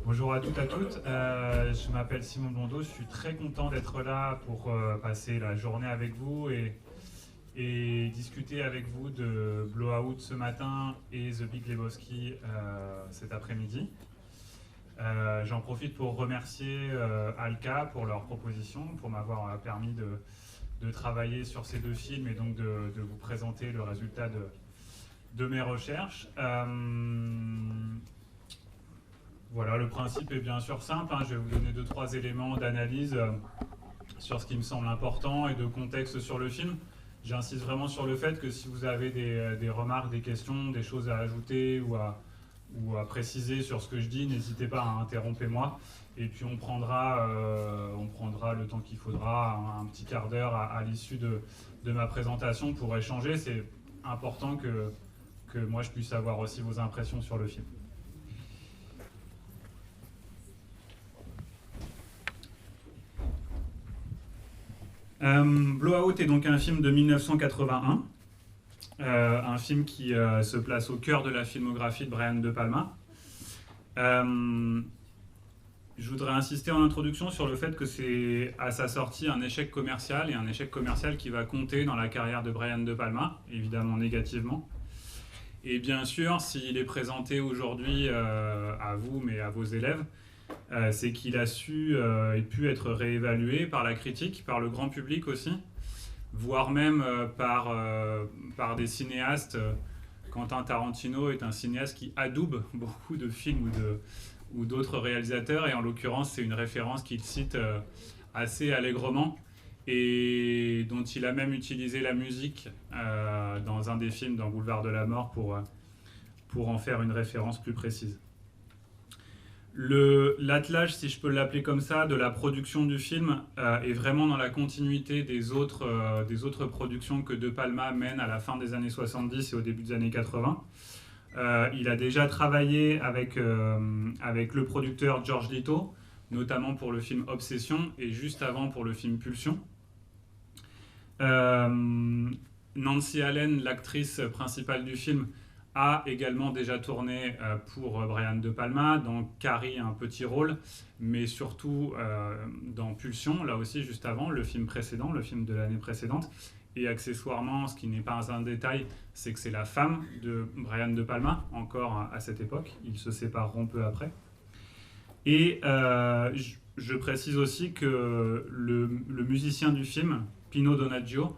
Bonjour à toutes et à toutes, je m'appelle Simon Blondeau, je suis très content d'être là pour passer la journée avec vous et discuter avec vous de Blowout ce matin et The Big Lebowski cet après-midi. J'en profite pour remercier Alka pour leur proposition, pour m'avoir permis de travailler sur ces deux films et donc de vous présenter le résultat de mes recherches. Voilà, le principe est bien sûr simple, hein. Je vais vous donner 2-3 éléments d'analyse sur ce qui me semble important et de contexte sur le film. J'insiste vraiment sur le fait que si vous avez des remarques, des questions, des choses à ajouter ou à préciser sur ce que je dis, n'hésitez pas à interrompre moi. Et puis on prendra le temps qu'il faudra, un petit quart d'heure à l'issue de ma présentation pour échanger. C'est important que moi je puisse avoir aussi vos impressions sur le film. Blowout est donc un film de 1981, un film qui se place au cœur de la filmographie de Brian De Palma. Je voudrais insister en introduction sur le fait que c'est à sa sortie un échec commercial, et un échec commercial qui va compter dans la carrière de Brian De Palma, évidemment négativement. Et bien sûr, s'il est présenté aujourd'hui à vous, mais à vos élèves, c'est qu'il a pu être réévalué par la critique, par le grand public aussi, voire même par des cinéastes. Quentin Tarantino est un cinéaste qui adoube beaucoup de films ou d'autres réalisateurs, et en l'occurrence c'est une référence qu'il cite assez allègrement et dont il a même utilisé la musique dans un des films, dans Boulevard de la Mort, pour en faire une référence plus précise. L'attelage, si je peux l'appeler comme ça, de la production du film est vraiment dans la continuité des autres productions que De Palma mène à la fin des années 70 et au début des années 80. Il a déjà travaillé avec le producteur George Lito, notamment pour le film Obsession et juste avant pour le film Pulsion. Nancy Allen, l'actrice principale du film, a également déjà tourné pour Brian De Palma, dans Carrie, un petit rôle, mais surtout dans Pulsion, là aussi juste avant, le film précédent, le film de l'année précédente. Et accessoirement, ce qui n'est pas un détail, c'est que c'est la femme de Brian De Palma, encore à cette époque. Ils se sépareront peu après. Et je précise aussi que le musicien du film, Pino Donaggio,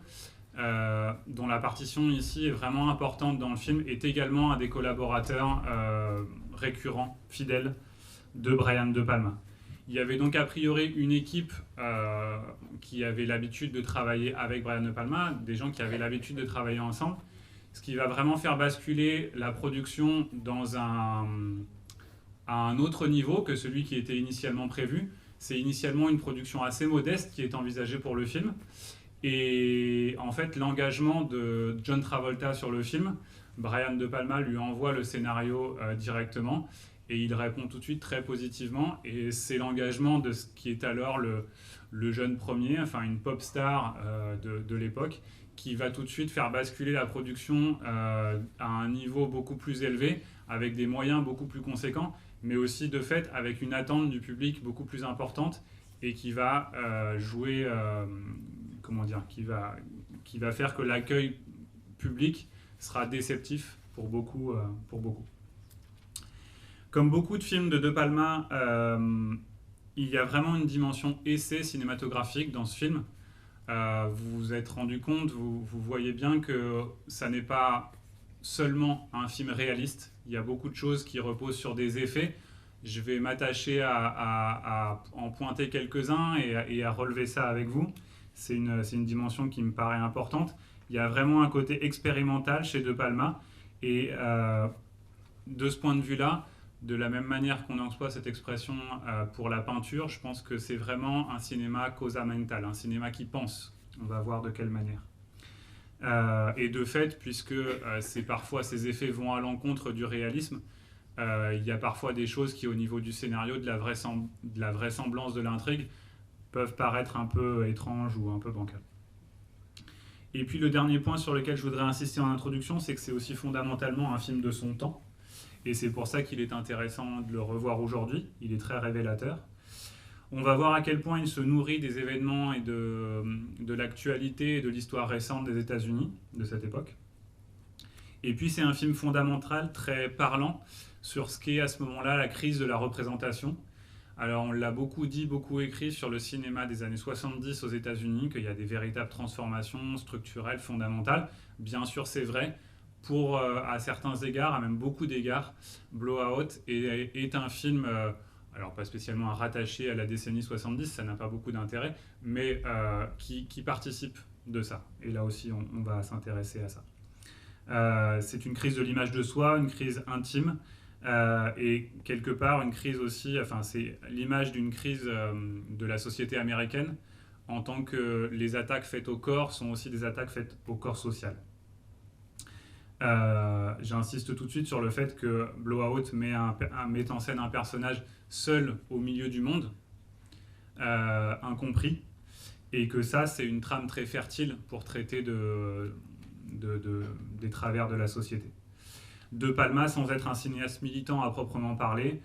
dont la partition ici est vraiment importante dans le film, est également un des collaborateurs récurrents, fidèles de Brian De Palma. Il y avait donc a priori une équipe qui avait l'habitude de travailler avec Brian De Palma, des gens qui avaient l'habitude de travailler ensemble, ce qui va vraiment faire basculer la production à un autre niveau que celui qui était initialement prévu. C'est initialement une production assez modeste qui est envisagée pour le film. Et en fait, l'engagement de John Travolta sur le film, Brian De Palma lui envoie le scénario directement et il répond tout de suite très positivement. Et c'est l'engagement de ce qui est alors le jeune premier, enfin une pop star de l'époque, qui va tout de suite faire basculer la production à un niveau beaucoup plus élevé, avec des moyens beaucoup plus conséquents, mais aussi de fait avec une attente du public beaucoup plus importante et qui va jouer... qui va faire que l'accueil public sera déceptif pour beaucoup. Comme beaucoup de films de De Palma, il y a vraiment une dimension essai cinématographique dans ce film. Vous vous êtes rendu compte, vous voyez bien que ça n'est pas seulement un film réaliste. Il y a beaucoup de choses qui reposent sur des effets. Je vais m'attacher à en pointer quelques-uns et à relever ça avec vous. C'est une dimension qui me paraît importante. Il y a vraiment un côté expérimental chez De Palma. Et de ce point de vue-là, de la même manière qu'on emploie cette expression pour la peinture, je pense que c'est vraiment un cinéma cosa mental, un cinéma qui pense. On va voir de quelle manière. Et de fait, puisque parfois ces effets vont à l'encontre du réalisme, il y a parfois des choses qui, au niveau du scénario, de la vraisemblance de l'intrigue, peuvent paraître un peu étranges ou un peu bancales. Et puis le dernier point sur lequel je voudrais insister en introduction, c'est que c'est aussi fondamentalement un film de son temps. et c'est pour ça qu'il est intéressant de le revoir aujourd'hui. Il est très révélateur. On va voir à quel point il se nourrit des événements et de l'actualité et de l'histoire récente des États-Unis de cette époque. Et puis c'est un film fondamental, très parlant, sur ce qu'est à ce moment-là la crise de la représentation. Alors on l'a beaucoup dit, beaucoup écrit sur le cinéma des années 70 aux États-Unis, qu'il y a des véritables transformations structurelles, fondamentales. Bien sûr c'est vrai, à certains égards, à même beaucoup d'égards, Blowout est un film, alors pas spécialement rattaché à la décennie 70, ça n'a pas beaucoup d'intérêt, mais qui participe de ça. Et là aussi on va s'intéresser à ça. C'est une crise de l'image de soi, une crise intime, et quelque part une crise aussi, enfin c'est l'image d'une crise de la société américaine, en tant que les attaques faites au corps sont aussi des attaques faites au corps social. J'insiste tout de suite sur le fait que Blowout met en scène un personnage seul au milieu du monde, incompris, et que ça c'est une trame très fertile pour traiter des travers de la société. De Palma, sans être un cinéaste militant à proprement parler,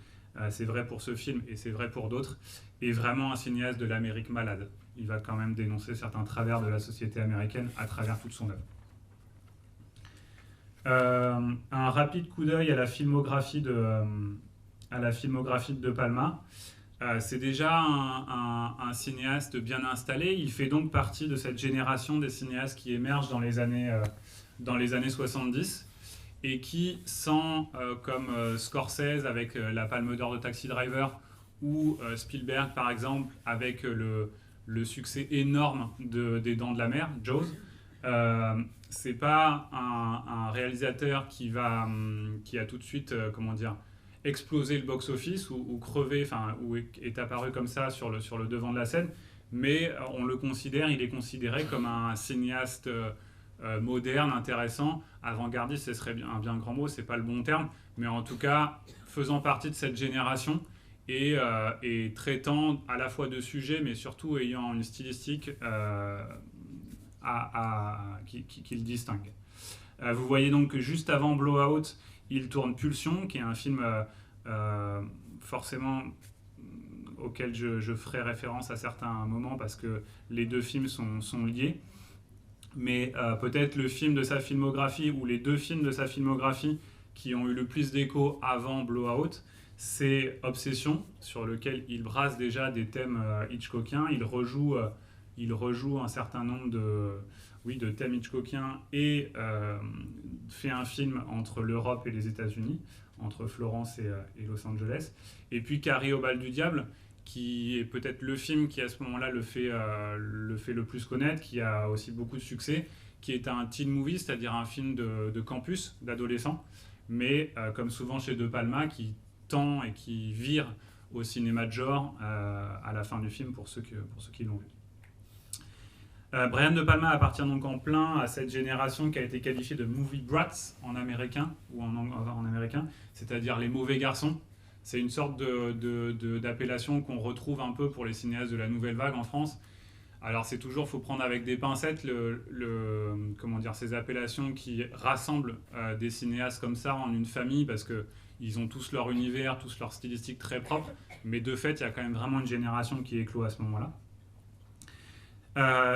c'est vrai pour ce film et c'est vrai pour d'autres, est vraiment un cinéaste de l'Amérique malade. Il va quand même dénoncer certains travers de la société américaine à travers toute son œuvre. Un rapide coup d'œil à la filmographie de De Palma. C'est déjà un cinéaste bien installé. Il fait donc partie de cette génération des cinéastes qui émergent dans les années 70 et qui, comme Scorsese avec la Palme d'Or de Taxi Driver ou Spielberg par exemple avec le succès énorme des Dents de la Mer, Jaws, c'est pas un réalisateur qui a tout de suite, exploser le box-office ou crever, ou est apparu comme ça sur le devant de la scène, mais il est considéré comme un cinéaste moderne, intéressant, avant-gardiste, ce serait un bien grand mot, c'est pas le bon terme, mais en tout cas faisant partie de cette génération et traitant à la fois de sujets, mais surtout ayant une stylistique qui le distingue. Vous voyez donc que juste avant Blowout, il tourne Pulsion, qui est un film forcément auquel je ferai référence à certains moments parce que les deux films sont liés. Mais peut-être le film de sa filmographie ou les deux films de sa filmographie qui ont eu le plus d'écho avant Blowout, c'est Obsession, sur lequel il brasse déjà des thèmes hitchcockiens. Il rejoue un certain nombre de thèmes hitchcockiens et fait un film entre l'Europe et les États-Unis, entre Florence et Los Angeles. Et puis Carrie au bal du diable, qui est peut-être le film qui à ce moment-là le fait le plus connaître, qui a aussi beaucoup de succès, qui est un teen movie, c'est-à-dire un film de campus, d'adolescents, mais comme souvent chez De Palma, qui tend et qui vire au cinéma de genre à la fin du film pour ceux qui l'ont vu. Brian De Palma appartient donc en plein à cette génération qui a été qualifiée de movie brats en américain, c'est-à-dire les mauvais garçons. C'est une sorte d'appellation qu'on retrouve un peu pour les cinéastes de la nouvelle vague en France. Alors c'est toujours, faut prendre avec des pincettes ces appellations qui rassemblent des cinéastes comme ça en une famille parce qu'ils ont tous leur univers, tous leur stylistique très propre. Mais de fait, il y a quand même vraiment une génération qui éclot à ce moment-là.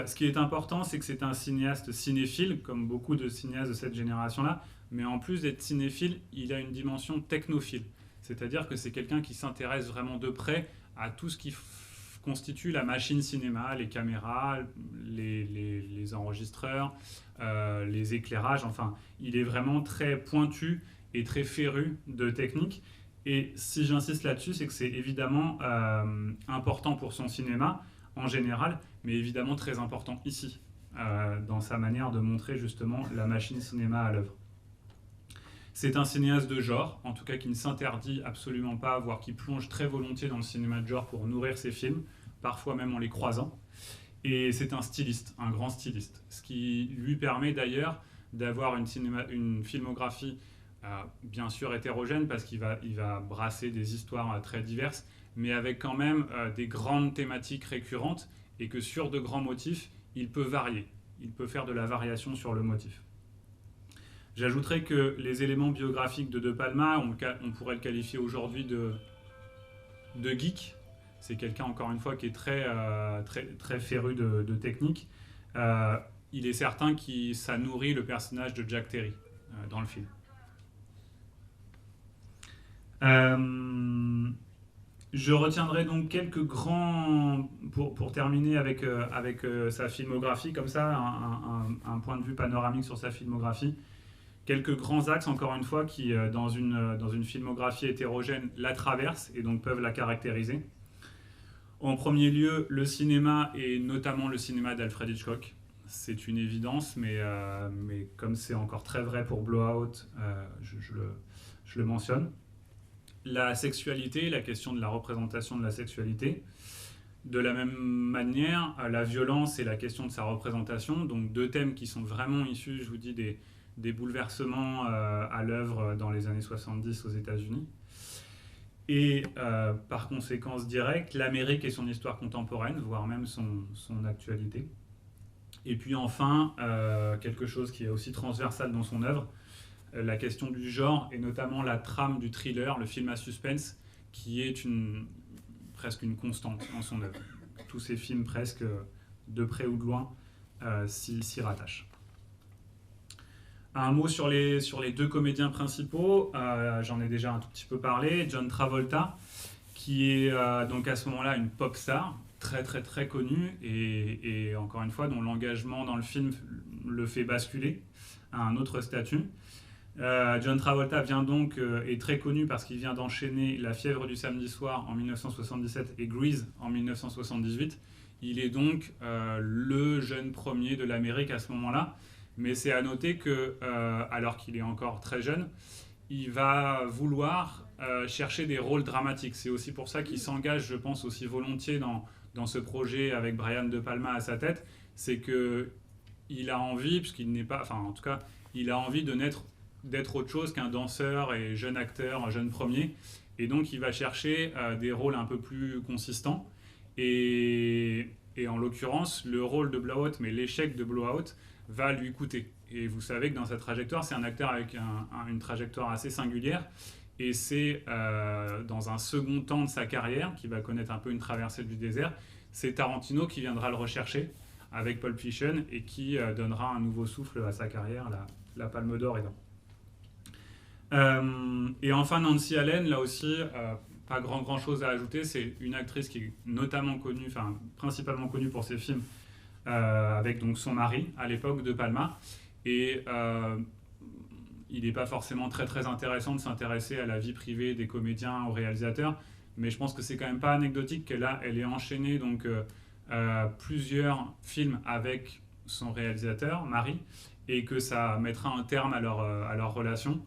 Ce qui est important, c'est que c'est un cinéaste cinéphile, comme beaucoup de cinéastes de cette génération-là, mais en plus d'être cinéphile, il a une dimension technophile. C'est-à-dire que c'est quelqu'un qui s'intéresse vraiment de près à tout ce qui constitue la machine cinéma, les caméras, les enregistreurs, les éclairages, enfin, il est vraiment très pointu et très féru de technique. Et si j'insiste là-dessus, c'est que c'est évidemment important pour son cinéma, en général, mais évidemment très important ici, dans sa manière de montrer justement la machine cinéma à l'œuvre. C'est un cinéaste de genre, en tout cas qui ne s'interdit absolument pas, voire qui plonge très volontiers dans le cinéma de genre pour nourrir ses films, parfois même en les croisant. Et c'est un styliste, un grand styliste, ce qui lui permet d'ailleurs d'avoir une filmographie bien sûr hétérogène, parce qu'il va brasser des histoires très diverses, mais avec quand même des grandes thématiques récurrentes, et que sur de grands motifs, il peut varier. Il peut faire de la variation sur le motif. J'ajouterais que les éléments biographiques de Palma, on pourrait le qualifier aujourd'hui de geek. C'est quelqu'un, encore une fois, qui est très féru de technique. Il est certain que ça nourrit le personnage de Jack Terry dans le film. Je retiendrai donc quelques grands, pour terminer avec sa filmographie, comme ça, un point de vue panoramique sur sa filmographie. Quelques grands axes, encore une fois, qui, dans une filmographie hétérogène, la traversent et donc peuvent la caractériser. En premier lieu, le cinéma, et notamment le cinéma d'Alfred Hitchcock. C'est une évidence, mais comme c'est encore très vrai pour Blowout, je le mentionne. La sexualité, la question de la représentation de la sexualité. De la même manière, la violence et la question de sa représentation, donc deux thèmes qui sont vraiment issus, je vous dis, des bouleversements à l'œuvre dans les années 70 aux États-Unis. Et par conséquence directe, l'Amérique et son histoire contemporaine, voire même son actualité. Et puis enfin, quelque chose qui est aussi transversal dans son œuvre, la question du genre, et notamment la trame du thriller, le film à suspense, qui est presque une constante dans son œuvre. Tous ces films, presque de près ou de loin, s'y rattachent. Un mot sur les deux comédiens principaux, j'en ai déjà un tout petit peu parlé. John Travolta, qui est donc à ce moment-là une pop star, très très très connue, et encore une fois, dont l'engagement dans le film le fait basculer à un autre statut. John Travolta est très connu parce qu'il vient d'enchaîner La fièvre du samedi soir en 1977 et Grease en 1978. Il est donc le jeune premier de l'Amérique à ce moment-là. Mais c'est à noter que, alors qu'il est encore très jeune, il va vouloir chercher des rôles dramatiques. C'est aussi pour ça qu'il s'engage, je pense, aussi volontiers dans ce projet avec Brian De Palma à sa tête. C'est qu'il a envie, puisqu'il n'est pas... Enfin, en tout cas, il a envie d'être autre chose qu'un danseur et jeune acteur, un jeune premier. Et donc, il va chercher des rôles un peu plus consistants. Et en l'occurrence, le rôle de Blowout, mais l'échec de Blowout, va lui coûter. Et vous savez que dans sa trajectoire, c'est un acteur avec une trajectoire assez singulière. Et c'est dans un second temps de sa carrière, qui va connaître un peu une traversée du désert, c'est Tarantino qui viendra le rechercher avec Pulp Fiction et qui donnera un nouveau souffle à sa carrière, la Palme d'Or aidant. Et enfin, Nancy Allen, là aussi, pas grand chose à ajouter. C'est une actrice qui est notamment connue, enfin principalement connue pour ses films avec donc son mari à l'époque De Palma. Et il n'est pas forcément très intéressant de s'intéresser à la vie privée des comédiens, aux réalisateurs, mais je pense que c'est quand même pas anecdotique qu'elle ait enchaîné donc plusieurs films avec son réalisateur, Marie, et que ça mettra un terme à leur relation.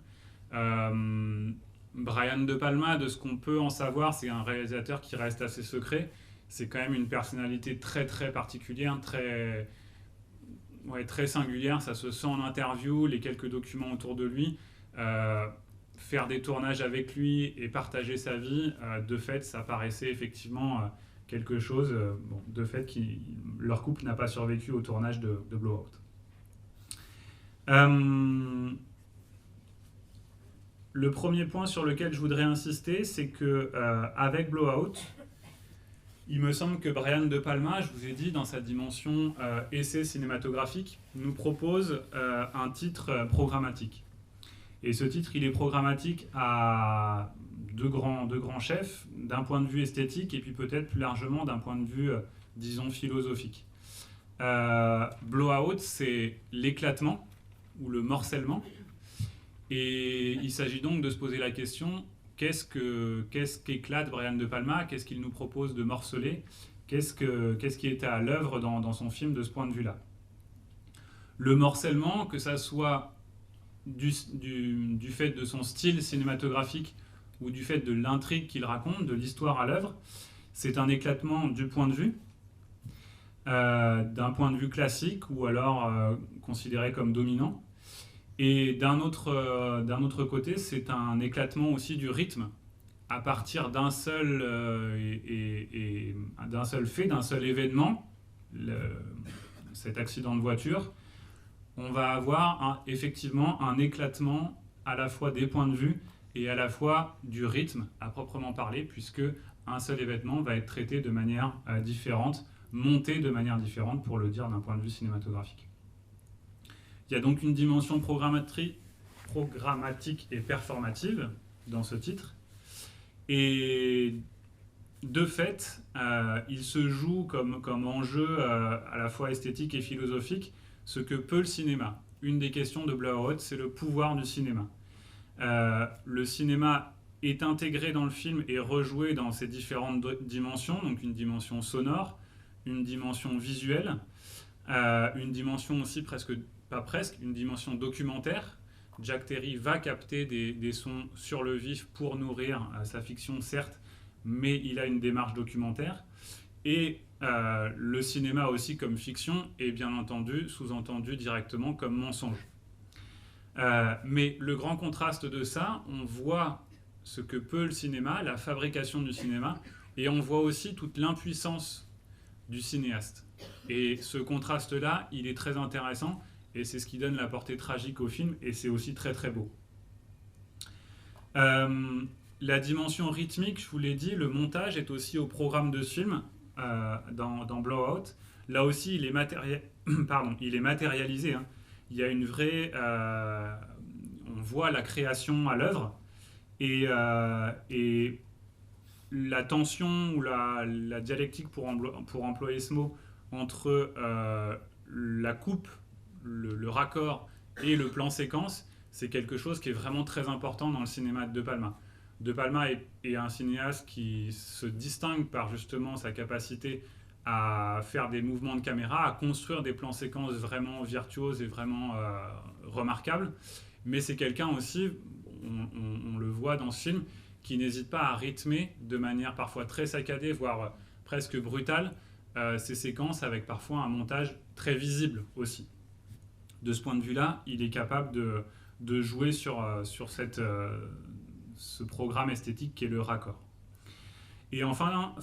Brian De Palma, de ce qu'on peut en savoir, c'est un réalisateur qui reste assez secret. C'est quand même une personnalité très particulière, très singulière. Ça se sent en interview, les quelques documents autour de lui. Faire des tournages avec lui et partager sa vie, de fait, ça paraissait effectivement quelque chose. De fait, leur couple n'a pas survécu au tournage de Blowout. Le premier point sur lequel je voudrais insister, c'est que avec Blowout, il me semble que Brian De Palma, je vous ai dit, dans sa dimension essai cinématographique, nous propose un titre programmatique. Et ce titre, il est programmatique à deux grands chefs, d'un point de vue esthétique et puis peut-être plus largement d'un point de vue, disons, philosophique. Blowout, c'est l'éclatement ou le morcellement. Et il s'agit donc de se poser la question, qu'est-ce qu'éclate Brian De Palma? Qu'est-ce qu'il nous propose de morceler? Qu'est-ce qui était à l'œuvre dans son film de ce point de vue-là? Le morcellement, que ça soit du fait de son style cinématographique ou du fait de l'intrigue qu'il raconte, de l'histoire à l'œuvre, c'est un éclatement du point de vue, d'un point de vue classique ou alors considéré comme dominant. Et d'un autre côté, c'est un éclatement aussi du rythme à partir d'un seul fait, d'un seul événement, cet accident de voiture. on va avoir effectivement un éclatement à la fois des points de vue et à la fois du rythme à proprement parler, puisque un seul événement va être traité de manière différente, monté de manière différente, pour le dire d'un point de vue cinématographique. Il y a donc une dimension programmatique et performative dans ce titre. Et de fait, il se joue comme enjeu à la fois esthétique et philosophique ce que peut le cinéma. Une des questions de Blow-Out, c'est le pouvoir du cinéma. Le cinéma est intégré dans le film et rejoué dans ses différentes dimensions, donc une dimension sonore, une dimension visuelle, une dimension aussi une dimension documentaire. Jack Terry va capter des sons sur le vif pour nourrir sa fiction, certes, mais il a une démarche documentaire. Et le cinéma aussi comme fiction est bien entendu sous-entendu directement comme mensonge. Mais le grand contraste de ça, on voit ce que peut le cinéma, la fabrication du cinéma, et on voit aussi toute l'impuissance du cinéaste. Et ce contraste-là, il est très intéressant, et c'est ce qui donne la portée tragique au film, et c'est aussi très très beau. La dimension rythmique, je vous l'ai dit, le montage est aussi au programme de ce film, dans Blow-Out. Là aussi, il est matérialisé. Hein. Il y a une vraie... on voit la création à l'œuvre, et la tension ou la dialectique, pour employer ce mot, entre la coupe, le raccord et le plan séquence, c'est quelque chose qui est vraiment très important dans le cinéma de De Palma. De Palma est un cinéaste qui se distingue par justement sa capacité à faire des mouvements de caméra, à construire des plans séquences vraiment virtuoses et vraiment remarquables. Mais c'est quelqu'un aussi, on le voit dans ce film, qui n'hésite pas à rythmer de manière parfois très saccadée, voire presque brutale, ces séquences avec parfois un montage très visible aussi. De ce point de vue-là, il est capable de jouer sur ce programme esthétique qui est le raccord. Et enfin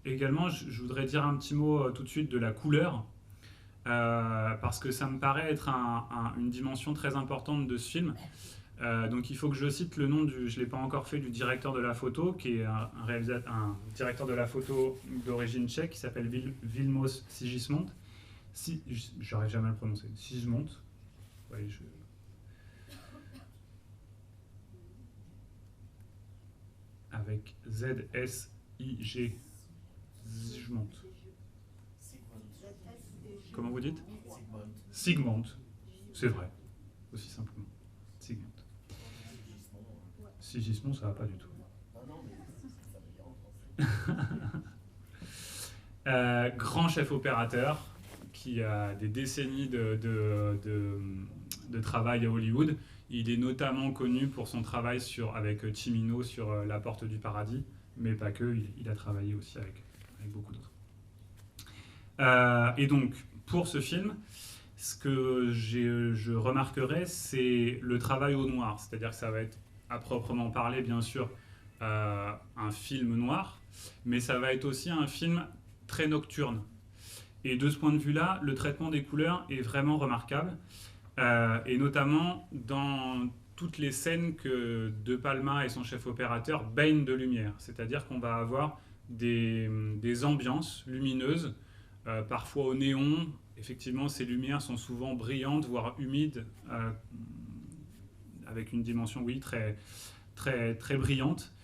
également, je voudrais dire un petit mot tout de suite de la couleur, parce que ça me paraît être une dimension très importante de ce film. Donc il faut que je cite le nom je ne l'ai pas encore fait, du directeur de la photo, qui est un directeur de la photo d'origine tchèque, qui s'appelle Vilmos Sigismond. J'arrive jamais à le prononcer. Sigismond. Ouais, avec Z-S-I-G. Sigmund. Comment vous dites? Sigmund. C'est vrai. Aussi simplement. Sigmund. Sigismond, ça va pas du tout. Grand chef opérateur qui a des décennies de travail à Hollywood. Il est notamment connu pour son travail avec Cimino sur La Porte du Paradis, mais pas que, il a travaillé aussi avec beaucoup d'autres. Et donc, pour ce film, ce que je remarquerai, c'est le travail au noir, c'est-à-dire que ça va être, à proprement parler, bien sûr, un film noir, mais ça va être aussi un film très nocturne. Et de ce point de vue-là, le traitement des couleurs est vraiment remarquable, et notamment dans toutes les scènes que De Palma et son chef opérateur baignent de lumière. C'est-à-dire qu'on va avoir des ambiances lumineuses, parfois au néon. Effectivement, ces lumières sont souvent brillantes, voire humides, avec une dimension, oui, très, très, très brillante.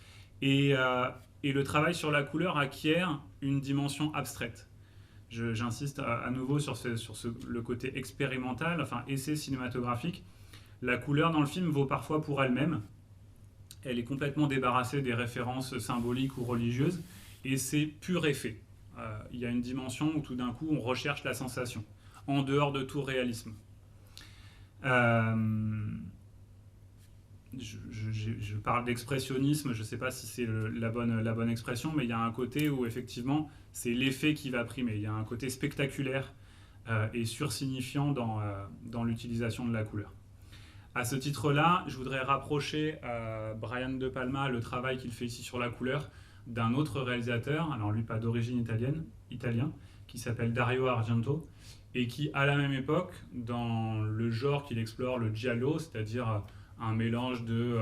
Et le travail sur la couleur acquiert une dimension abstraite. J'insiste à nouveau sur le côté expérimental, enfin essai cinématographique. La couleur dans le film vaut parfois pour elle-même. Elle est complètement débarrassée des références symboliques ou religieuses, et c'est pur effet. Il y a une dimension où tout d'un coup on recherche la sensation, en dehors de tout réalisme. Je parle d'expressionnisme, je ne sais pas si c'est la bonne expression, mais il y a un côté où effectivement c'est l'effet qui va primer. Il y a un côté spectaculaire et sursignifiant dans l'utilisation de la couleur. À ce titre-là, je voudrais rapprocher Brian De Palma, le travail qu'il fait ici sur la couleur, d'un autre réalisateur, alors lui pas d'origine italien, qui s'appelle Dario Argento, et qui, à la même époque, dans le genre qu'il explore, le giallo, c'est-à-dire un mélange de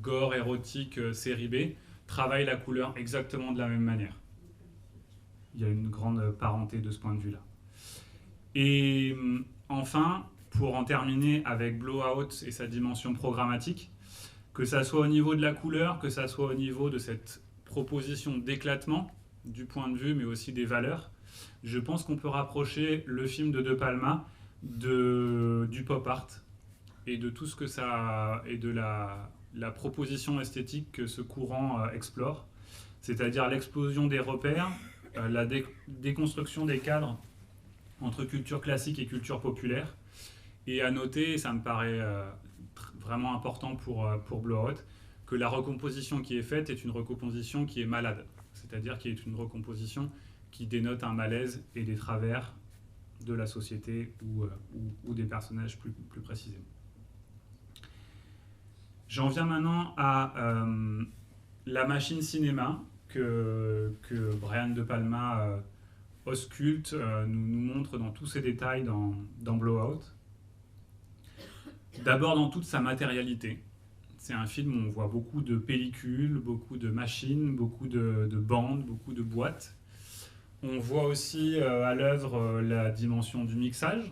gore érotique série B, travaille la couleur exactement de la même manière. Il y a une grande parenté de ce point de vue-là. Et enfin, pour en terminer avec Blowout et sa dimension programmatique, que ça soit au niveau de la couleur, que ça soit au niveau de cette proposition d'éclatement du point de vue, mais aussi des valeurs, je pense qu'on peut rapprocher le film de De Palma du pop art et de tout ce que ça et de la proposition esthétique que ce courant explore, c'est-à-dire l'explosion des repères, la déconstruction des cadres entre culture classique et culture populaire. Et à noter, ça me paraît vraiment important pour Blowout, que la recomposition qui est faite est une recomposition qui est malade, c'est-à-dire qui est une recomposition qui dénote un malaise et des travers de la société ou des personnages plus précisément. J'en viens maintenant à la machine cinéma que Brian De Palma ausculte, nous montre dans tous ses détails dans Blowout. D'abord dans toute sa matérialité. C'est un film où on voit beaucoup de pellicules, beaucoup de machines, beaucoup de bandes, beaucoup de boîtes. On voit aussi à l'œuvre la dimension du mixage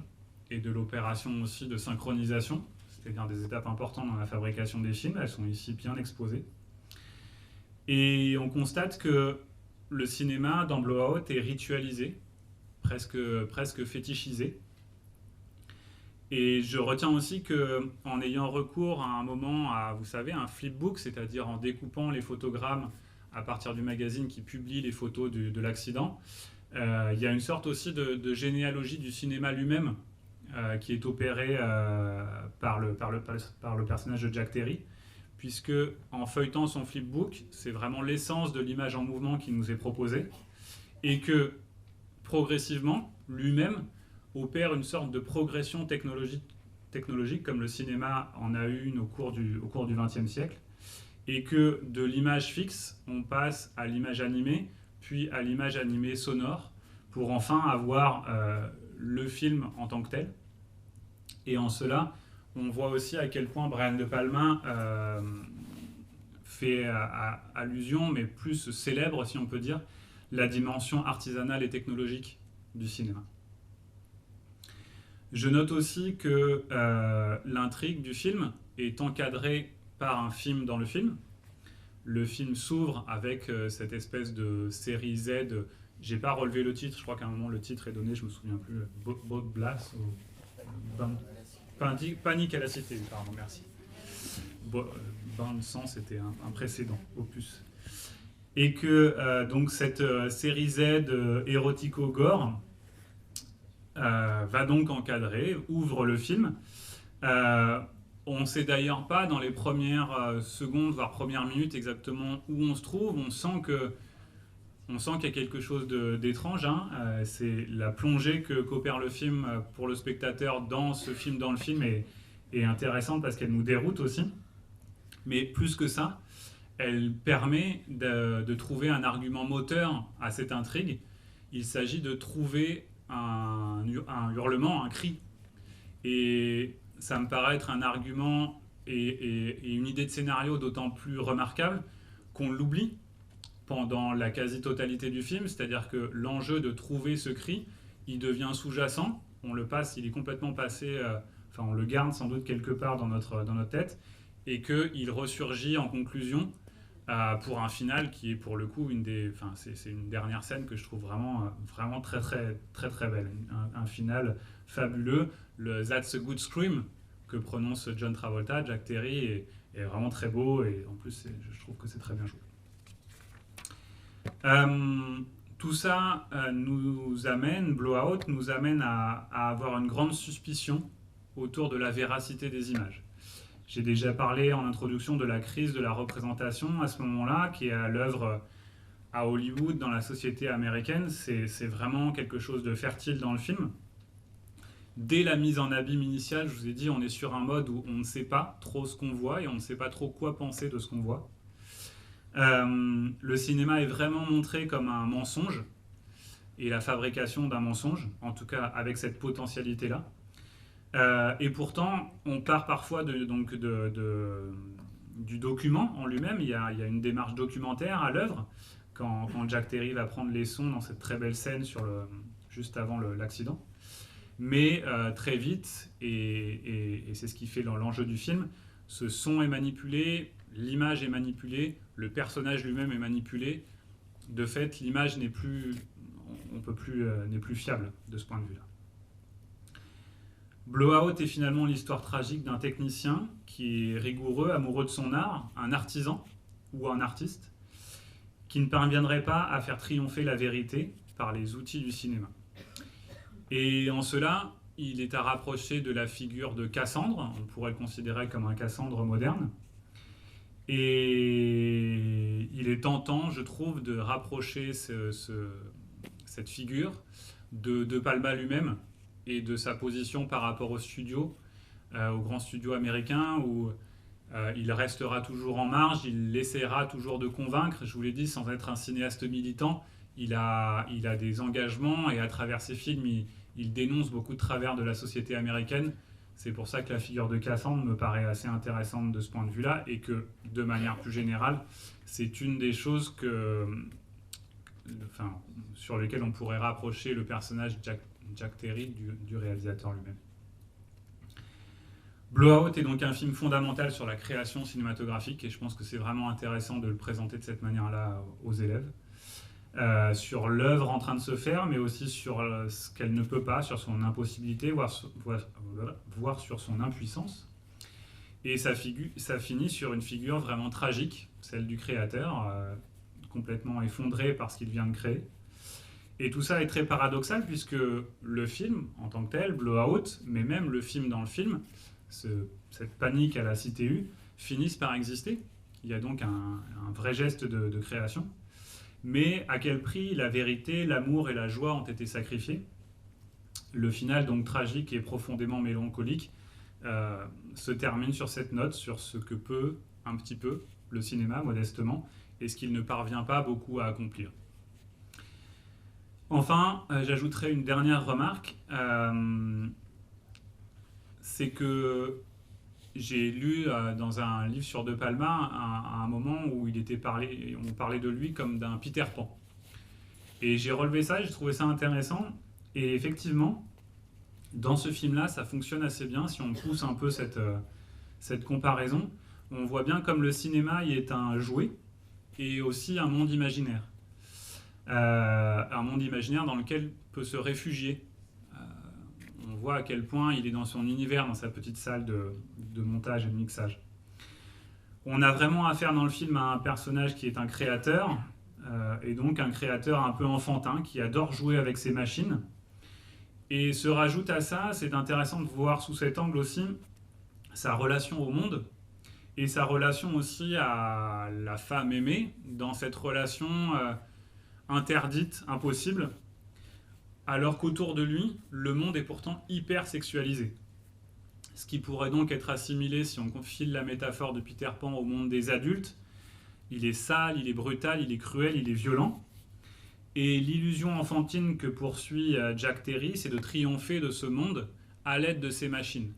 et de l'opération aussi de synchronisation, c'est-à-dire des étapes importantes dans la fabrication des films. Elles sont ici bien exposées. Et on constate que le cinéma dans Blowout est ritualisé, presque fétichisé. Et je retiens aussi qu'en ayant recours à un moment à, vous savez, un flipbook, c'est-à-dire en découpant les photogrammes à partir du magazine qui publie les photos de l'accident, il y a une sorte aussi de généalogie du cinéma lui-même qui est opérée par le personnage de Jack Terry, puisque en feuilletant son flipbook, c'est vraiment l'essence de l'image en mouvement qui nous est proposée, et que progressivement, lui-même opère une sorte de progression technologique comme le cinéma en a une au cours du XXe siècle, et que de l'image fixe, on passe à l'image animée, puis à l'image animée sonore, pour enfin avoir le film en tant que tel. Et en cela, on voit aussi à quel point Brian De Palma fait allusion, mais plus célèbre, si on peut dire, la dimension artisanale et technologique du cinéma. Je note aussi que l'intrigue du film est encadrée par un film dans le film. Le film s'ouvre avec cette espèce de série Z. J'ai pas relevé le titre, je crois qu'à un moment le titre est donné, je me souviens plus. Boat Blast ou Panique à la Cité, pardon, merci. Bain de sang, c'était un précédent opus. Et que donc cette série Z érotico-gore va donc encadrer, ouvre le film. On ne sait d'ailleurs pas dans les premières secondes, voire premières minutes exactement où on se trouve. On sent qu'il y a quelque chose d'étrange. C'est la plongée qu'opère le film pour le spectateur dans ce film, dans le film, est intéressante parce qu'elle nous déroute aussi. Mais plus que ça, elle permet de trouver un argument moteur à cette intrigue. Il s'agit de trouver un hurlement, un cri. Et ça me paraît être un argument et une idée de scénario d'autant plus remarquable qu'on l'oublie pendant la quasi-totalité du film, c'est-à-dire que l'enjeu de trouver ce cri, il devient sous-jacent, on le passe, il est complètement passé, on le garde sans doute quelque part dans notre tête, et qu'il ressurgit en conclusion pour un final qui est pour le coup c'est une dernière scène que je trouve vraiment très très très très belle, un final fabuleux. Le That's a Good Scream que prononce John Travolta, Jack Terry, est vraiment très beau, et en plus je trouve que c'est très bien joué. Tout ça Blowout nous amène à avoir une grande suspicion autour de la véracité des images. J'ai déjà parlé en introduction de la crise de la représentation à ce moment-là, qui est à l'œuvre à Hollywood, dans la société américaine. C'est vraiment quelque chose de fertile dans le film. Dès la mise en abîme initiale, je vous ai dit, on est sur un mode où on ne sait pas trop ce qu'on voit et on ne sait pas trop quoi penser de ce qu'on voit. Le cinéma est vraiment montré comme un mensonge et la fabrication d'un mensonge, en tout cas avec cette potentialité-là. Et pourtant, on part parfois du document en lui-même. Il y a une démarche documentaire à l'œuvre quand Jack Terry va prendre les sons dans cette très belle scène juste avant l'accident. Mais très vite, et c'est ce qui fait l'enjeu du film, ce son est manipulé, l'image est manipulée, le personnage lui-même est manipulé. De fait, l'image n'est plus fiable de ce point de vue-là. Blowout est finalement l'histoire tragique d'un technicien qui est rigoureux, amoureux de son art, un artisan ou un artiste, qui ne parviendrait pas à faire triompher la vérité par les outils du cinéma. Et en cela, il est à rapprocher de la figure de Cassandre, on pourrait le considérer comme un Cassandre moderne. Et il est tentant, je trouve, de rapprocher cette figure de Palma lui-même et de sa position par rapport au studio, au grand studio américain, où il restera toujours en marge, il essaiera toujours de convaincre. Je vous l'ai dit, sans être un cinéaste militant, il a des engagements et à travers ses films, il dénonce beaucoup de travers de la société américaine. C'est pour ça que la figure de Cassandre me paraît assez intéressante de ce point de vue-là et que, de manière plus générale, c'est une des choses sur lesquelles on pourrait rapprocher le personnage Jack Terry du réalisateur lui-même. Blowout est donc un film fondamental sur la création cinématographique et je pense que c'est vraiment intéressant de le présenter de cette manière-là aux élèves. Sur l'œuvre en train de se faire, mais aussi sur ce qu'elle ne peut pas, sur son impossibilité, voire sur son impuissance. Et ça finit sur une figure vraiment tragique, celle du créateur, complètement effondré par ce qu'il vient de créer. Et tout ça est très paradoxal puisque le film, en tant que tel, Blowout, mais même le film dans le film, cette panique à la CTU, finissent par exister. Il y a donc un vrai geste de création. Mais à quel prix la vérité, l'amour et la joie ont été sacrifiés? Le final, donc tragique et profondément mélancolique, se termine sur cette note, sur ce que peut, un petit peu, le cinéma, modestement, et ce qu'il ne parvient pas beaucoup à accomplir. Enfin, j'ajouterai une dernière remarque, c'est que j'ai lu dans un livre sur De Palma un moment où on parlait de lui comme d'un Peter Pan. Et j'ai relevé ça, j'ai trouvé ça intéressant. Et effectivement, dans ce film-là, ça fonctionne assez bien. Si on pousse un peu cette comparaison, on voit bien comme le cinéma y est un jouet et aussi un monde imaginaire. Un monde imaginaire dans lequel peut se réfugier. On voit à quel point il est dans son univers, dans sa petite salle de montage et de mixage. On a vraiment affaire dans le film à un personnage qui est un créateur, et donc un créateur un peu enfantin, qui adore jouer avec ses machines. Et se rajoute à ça, c'est intéressant de voir sous cet angle aussi, sa relation au monde, et sa relation aussi à la femme aimée, dans cette relation interdite, impossible, alors qu'autour de lui, le monde est pourtant hyper sexualisé. Ce qui pourrait donc être assimilé, si on file la métaphore de Peter Pan au monde des adultes, il est sale, il est brutal, il est cruel, il est violent. Et l'illusion enfantine que poursuit Jack Terry, c'est de triompher de ce monde à l'aide de ses machines.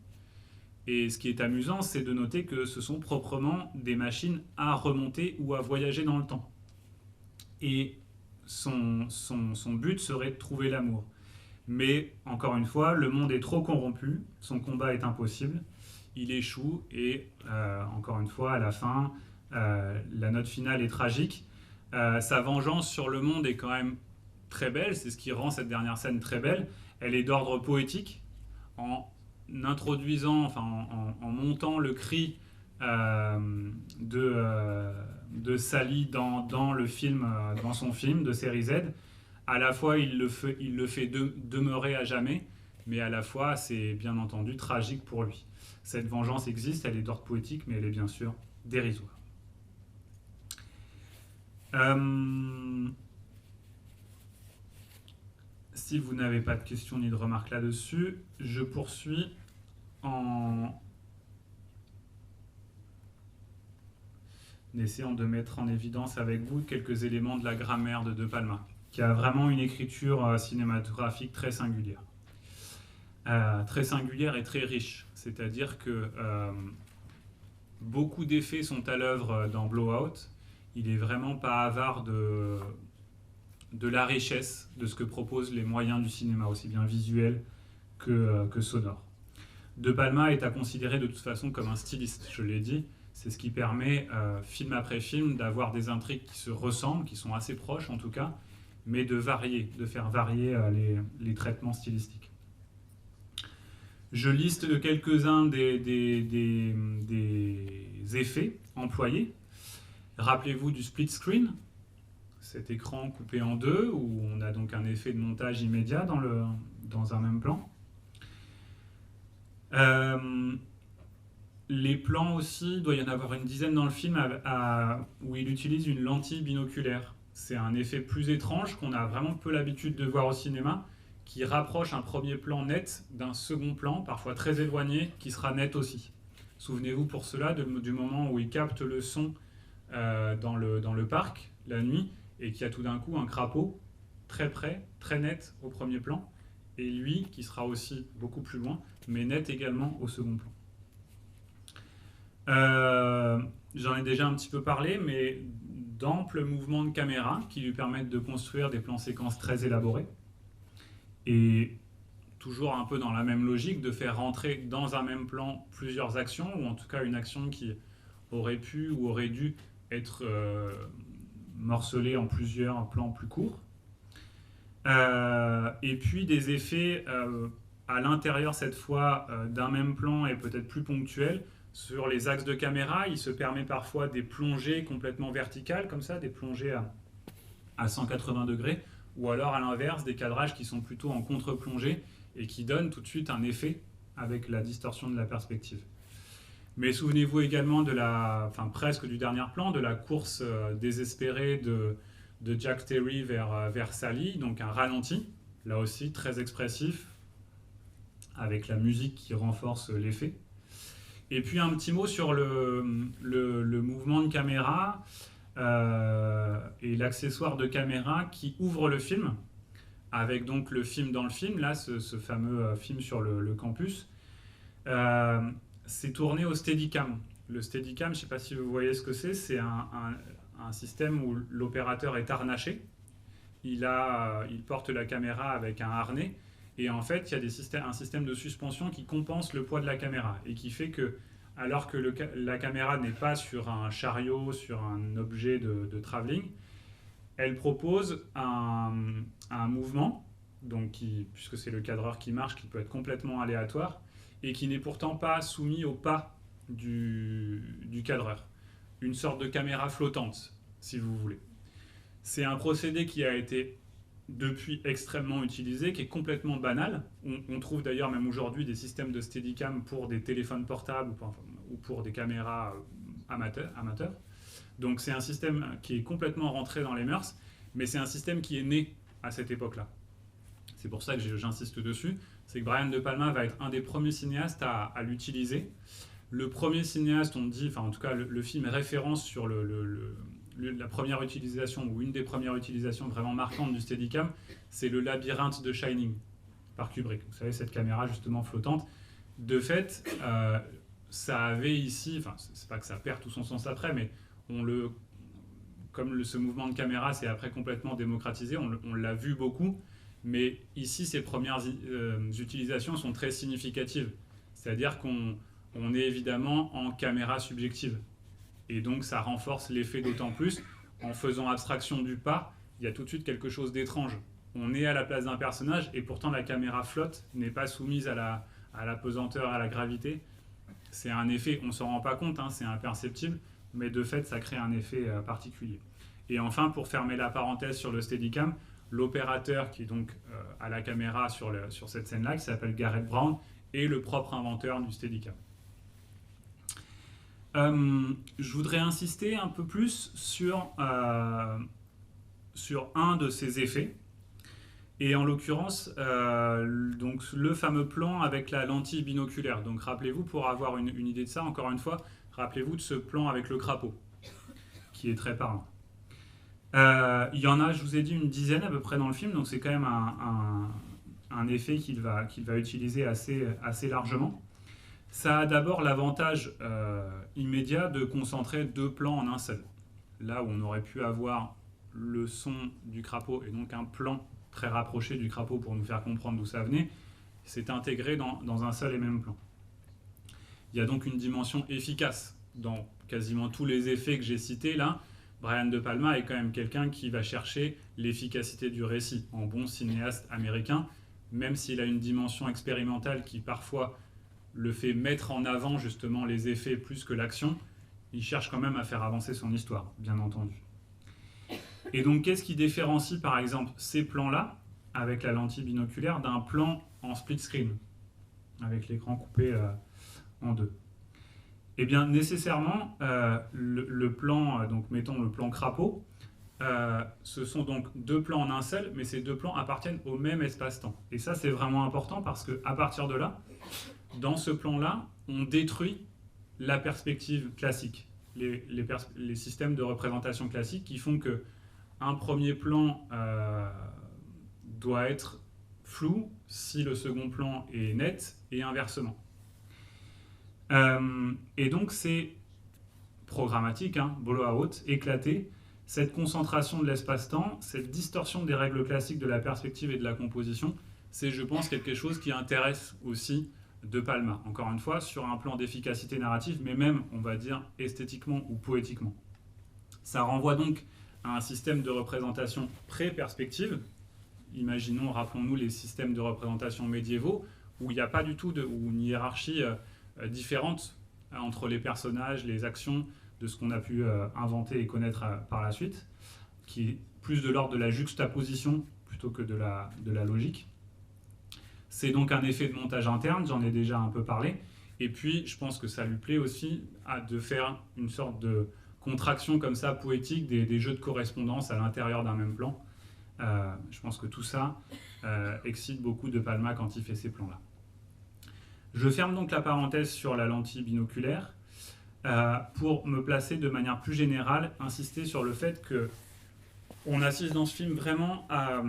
Et ce qui est amusant, c'est de noter que ce sont proprement des machines à remonter ou à voyager dans le temps. Et son but serait de trouver l'amour. Mais, encore une fois, le monde est trop corrompu, son combat est impossible, il échoue et, encore une fois, à la fin, la note finale est tragique. Sa vengeance sur le monde est quand même très belle, c'est ce qui rend cette dernière scène très belle. Elle est d'ordre poétique, en introduisant, en montant le cri de Sally dans le film, dans son film de série Z. À la fois, il le fait demeurer à jamais, mais à la fois, c'est bien entendu tragique pour lui. Cette vengeance existe, elle est d'ordre poétique, mais elle est bien sûr dérisoire. Si vous n'avez pas de questions ni de remarques là-dessus, je poursuis en essayant de mettre en évidence avec vous quelques éléments de la grammaire de De Palma, qui a vraiment une écriture cinématographique très singulière. Très singulière et très riche. C'est-à-dire que beaucoup d'effets sont à l'œuvre dans Blowout. Il n'est vraiment pas avare de la richesse de ce que proposent les moyens du cinéma, aussi bien visuel que sonore. De Palma est à considérer de toute façon comme un styliste, je l'ai dit. C'est ce qui permet, film après film, d'avoir des intrigues qui se ressemblent, qui sont assez proches en tout cas, mais de faire varier les traitements stylistiques. Je liste quelques-uns des effets employés. Rappelez-vous du split screen, cet écran coupé en deux, où on a donc un effet de montage immédiat dans un même plan. Les plans aussi, il doit y en avoir une dizaine dans le film où il utilise une lentille binoculaire. C'est un effet plus étrange qu'on a vraiment peu l'habitude de voir au cinéma, qui rapproche un premier plan net d'un second plan, parfois très éloigné, qui sera net aussi. Souvenez-vous pour cela du moment où il capte le son dans le parc, la nuit, et qu'il y a tout d'un coup un crapaud très près, très net au premier plan, et lui qui sera aussi beaucoup plus loin, mais net également au second plan. J'en ai déjà un petit peu parlé, mais d'amples mouvements de caméra qui lui permettent de construire des plans séquences très élaborés. Et toujours un peu dans la même logique, de faire rentrer dans un même plan plusieurs actions, ou en tout cas une action qui aurait pu ou aurait dû être morcelée en plusieurs plans plus courts. Et puis des effets à l'intérieur cette fois d'un même plan et peut-être plus ponctuels sur les axes de caméra. Il se permet parfois des plongées complètement verticales comme ça, des plongées à 180 degrés, ou alors à l'inverse des cadrages qui sont plutôt en contre-plongée et qui donnent tout de suite un effet avec la distorsion de la perspective. Mais souvenez-vous également presque du dernier plan, de la course désespérée de Jack Terry vers Sally, donc un ralenti, là aussi très expressif, avec la musique qui renforce l'effet. Et puis un petit mot sur le mouvement de caméra et l'accessoire de caméra qui ouvre le film, avec donc le film dans le film, là, ce fameux film sur le campus. C'est tourné au Steadicam. Le Steadicam, je ne sais pas si vous voyez ce que c'est un système où l'opérateur est harnaché. Il porte la caméra avec un harnais. Et en fait, il y a un système de suspension qui compense le poids de la caméra et qui fait que, alors que la caméra n'est pas sur un chariot, sur un objet de travelling, elle propose un mouvement, donc puisque c'est le cadreur qui marche, qui peut être complètement aléatoire, et qui n'est pourtant pas soumis au pas du cadreur. Une sorte de caméra flottante, si vous voulez. C'est un procédé qui a été depuis extrêmement utilisé, qui est complètement banal. On trouve d'ailleurs même aujourd'hui des systèmes de Steadicam pour des téléphones portables ou pour des caméras amateurs. Donc c'est un système qui est complètement rentré dans les mœurs, mais c'est un système qui est né à cette époque-là. C'est pour ça que j'insiste dessus. C'est que Brian De Palma va être un des premiers cinéastes à l'utiliser. Le premier cinéaste, on dit, enfin en tout cas le film référence sur la première utilisation, ou une des premières utilisations vraiment marquantes du Steadicam, c'est le labyrinthe de Shining par Kubrick. Vous savez, cette caméra justement flottante. De fait, ça avait ici, enfin c'est pas que ça perd tout son sens après, mais ce mouvement de caméra s'est après complètement démocratisé, on l'a vu beaucoup, mais ici ces premières utilisations sont très significatives. C'est-à-dire qu'on est évidemment en caméra subjective. Et donc ça renforce l'effet d'autant plus. En faisant abstraction du pas, il y a tout de suite quelque chose d'étrange. On est à la place d'un personnage et pourtant la caméra flotte, n'est pas soumise à la pesanteur, à la gravité. C'est un effet, on ne s'en rend pas compte, hein, c'est imperceptible, mais de fait ça crée un effet particulier. Et enfin, pour fermer la parenthèse sur le Steadicam, l'opérateur qui est donc à la caméra sur cette scène-là, qui s'appelle Garrett Brown, est le propre inventeur du Steadicam. Je voudrais insister un peu plus sur un de ces effets, et en l'occurrence donc le fameux plan avec la lentille binoculaire. Donc rappelez-vous, pour avoir une idée de ça, encore une fois, rappelez-vous de ce plan avec le crapaud. qui est très parlant. Il y en a, je vous ai dit, une dizaine à peu près dans le film, donc c'est quand même un effet qu'il va utiliser assez largement. Ça a d'abord l'avantage immédiat de concentrer 2 plans en un seul. Là où on aurait pu avoir le son du crapaud et donc un plan très rapproché du crapaud pour nous faire comprendre d'où ça venait, c'est intégré dans un seul et même plan. Il y a donc une dimension efficace dans quasiment tous les effets que j'ai cités là. Brian De Palma est quand même quelqu'un qui va chercher l'efficacité du récit en bon cinéaste américain, même s'il a une dimension expérimentale qui parfois le fait mettre en avant justement les effets plus que l'action, il cherche quand même à faire avancer son histoire, bien entendu. Et donc, qu'est-ce qui différencie par exemple ces plans-là, avec la lentille binoculaire, d'un plan en split screen, avec l'écran coupé en 2? Eh bien, nécessairement, le plan, donc mettons le plan crapaud, ce sont donc 2 plans en un seul, mais ces 2 plans appartiennent au même espace-temps. Et ça, c'est vraiment important parce qu'à partir de là, dans ce plan-là, on détruit la perspective classique, les systèmes de représentation classiques qui font qu'un premier plan doit être flou si le second plan est net et inversement. Et donc c'est programmatique, blow-out, éclaté, cette concentration de l'espace-temps, cette distorsion des règles classiques de la perspective et de la composition, c'est, je pense, quelque chose qui intéresse aussi De Palma, encore une fois, sur un plan d'efficacité narrative, mais même, on va dire, esthétiquement ou poétiquement. Ça renvoie donc à un système de représentation pré-perspective. Imaginons, rappelons-nous les systèmes de représentation médiévaux, où il n'y a pas du tout une hiérarchie différente entre les personnages, les actions, de ce qu'on a pu inventer et connaître par la suite, qui est plus de l'ordre de la juxtaposition plutôt que de la logique. C'est donc un effet de montage interne, j'en ai déjà un peu parlé, et puis je pense que ça lui plaît aussi de faire une sorte de contraction comme ça, poétique, des jeux de correspondance à l'intérieur d'un même plan. Je pense que tout ça excite beaucoup De Palma quand il fait ces plans-là. Je ferme donc la parenthèse sur la lentille binoculaire pour me placer de manière plus générale, insister sur le fait qu'on assiste dans ce film vraiment à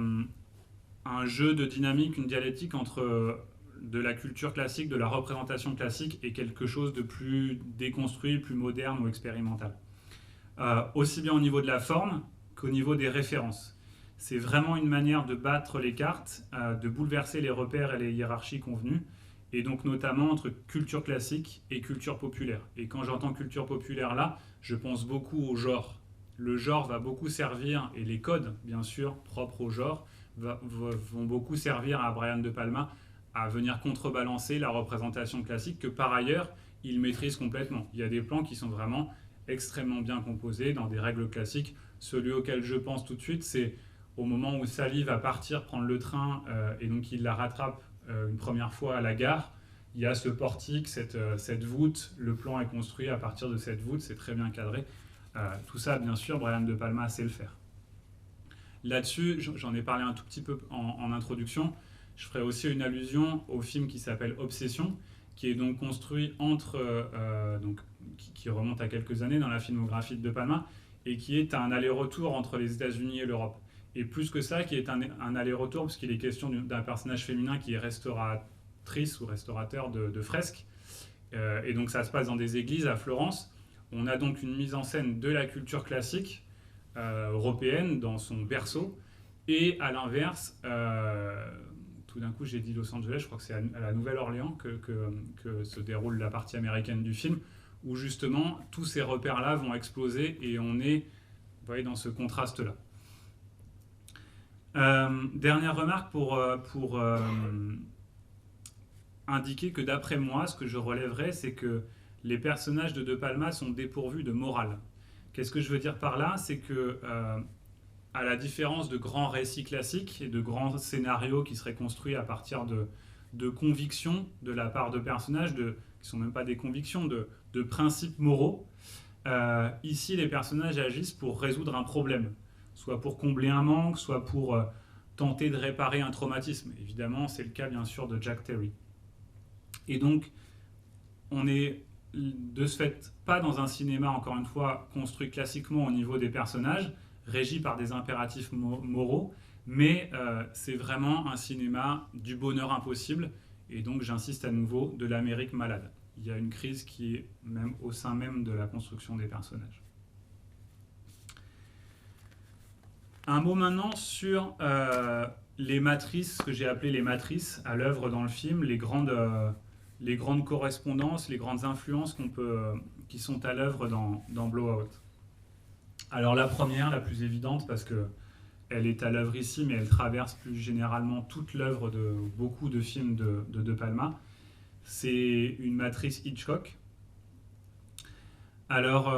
un jeu de dynamique, une dialectique entre de la culture classique, de la représentation classique et quelque chose de plus déconstruit, plus moderne ou expérimental. Aussi bien au niveau de la forme qu'au niveau des références. C'est vraiment une manière de battre les cartes, de bouleverser les repères et les hiérarchies convenues, et donc notamment entre culture classique et culture populaire. Et quand j'entends culture populaire là, je pense beaucoup au genre. Le genre va beaucoup servir, et les codes, bien sûr, propres au genre, vont beaucoup servir à Brian De Palma à venir contrebalancer la représentation classique que par ailleurs, il maîtrise complètement. Il y a des plans qui sont vraiment extrêmement bien composés dans des règles classiques. Celui auquel je pense tout de suite, c'est au moment où Sally va partir prendre le train et donc il la rattrape une première fois à la gare. Il y a ce portique, cette voûte, le plan est construit à partir de cette voûte, c'est très bien cadré. Tout ça, bien sûr, Brian De Palma sait le faire. Là-dessus, j'en ai parlé un tout petit peu en introduction, je ferai aussi une allusion au film qui s'appelle Obsession, qui est donc construit qui remonte à quelques années dans la filmographie de De Palma, et qui est un aller-retour entre les États-Unis et l'Europe. Et plus que ça, qui est un aller-retour, parce qu'il est question d'un personnage féminin qui est restauratrice ou restaurateur de fresques. Et donc ça se passe dans des églises à Florence. On a donc une mise en scène de la culture classique européenne dans son berceau. Et à l'inverse, tout d'un coup j'ai dit Los Angeles, je crois que c'est à la Nouvelle-Orléans que se déroule la partie américaine du film, où justement tous ces repères-là vont exploser et on est, vous voyez, dans ce contraste-là. Dernière remarque pour indiquer que d'après moi, ce que je relèverais, c'est que les personnages de Palma sont dépourvus de morale. Qu'est-ce que je veux dire par là? C'est que, à la différence de grands récits classiques et de grands scénarios qui seraient construits à partir de convictions de la part de personnages, qui ne sont même pas des convictions, de principes moraux, ici les personnages agissent pour résoudre un problème, soit pour combler un manque, soit pour tenter de réparer un traumatisme. Évidemment, c'est le cas bien sûr de Jack Terry. Et donc, on est de ce fait pas dans un cinéma, encore une fois, construit classiquement au niveau des personnages, régi par des impératifs moraux, mais c'est vraiment un cinéma du bonheur impossible, et donc j'insiste à nouveau, de l'Amérique malade. Il y a une crise qui est même au sein même de la construction des personnages. Un mot maintenant sur les matrices, ce que j'ai appelé les matrices à l'œuvre dans le film, les grandes correspondances, les grandes influences qui sont à l'œuvre dans Blowout. Alors la première, la plus évidente, parce qu'elle est à l'œuvre ici, mais elle traverse plus généralement toute l'œuvre de beaucoup de films de Palma, c'est une matrice Hitchcock. Alors,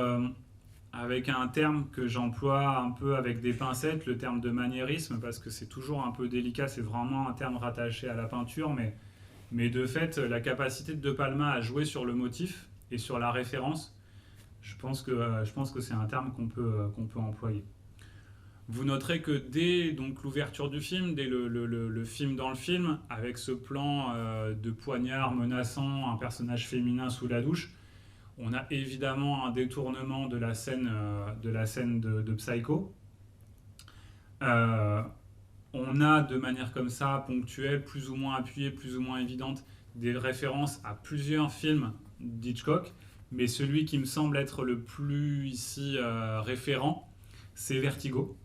avec un terme que j'emploie un peu avec des pincettes, le terme de maniérisme, parce que c'est toujours un peu délicat, c'est vraiment un terme rattaché à la peinture, mais de fait, la capacité de Palma à jouer sur le motif et sur la référence, je pense que c'est un terme qu'on peut employer. Vous noterez que dès donc, l'ouverture du film, dès le film dans le film, avec ce plan de poignard menaçant un personnage féminin sous la douche, on a évidemment un détournement de la scène de Psycho. On a de manière comme ça, ponctuelle, plus ou moins appuyée, plus ou moins évidente, des références à plusieurs films d'Hitchcock, mais celui qui me semble être le plus ici référent, c'est Vertigo.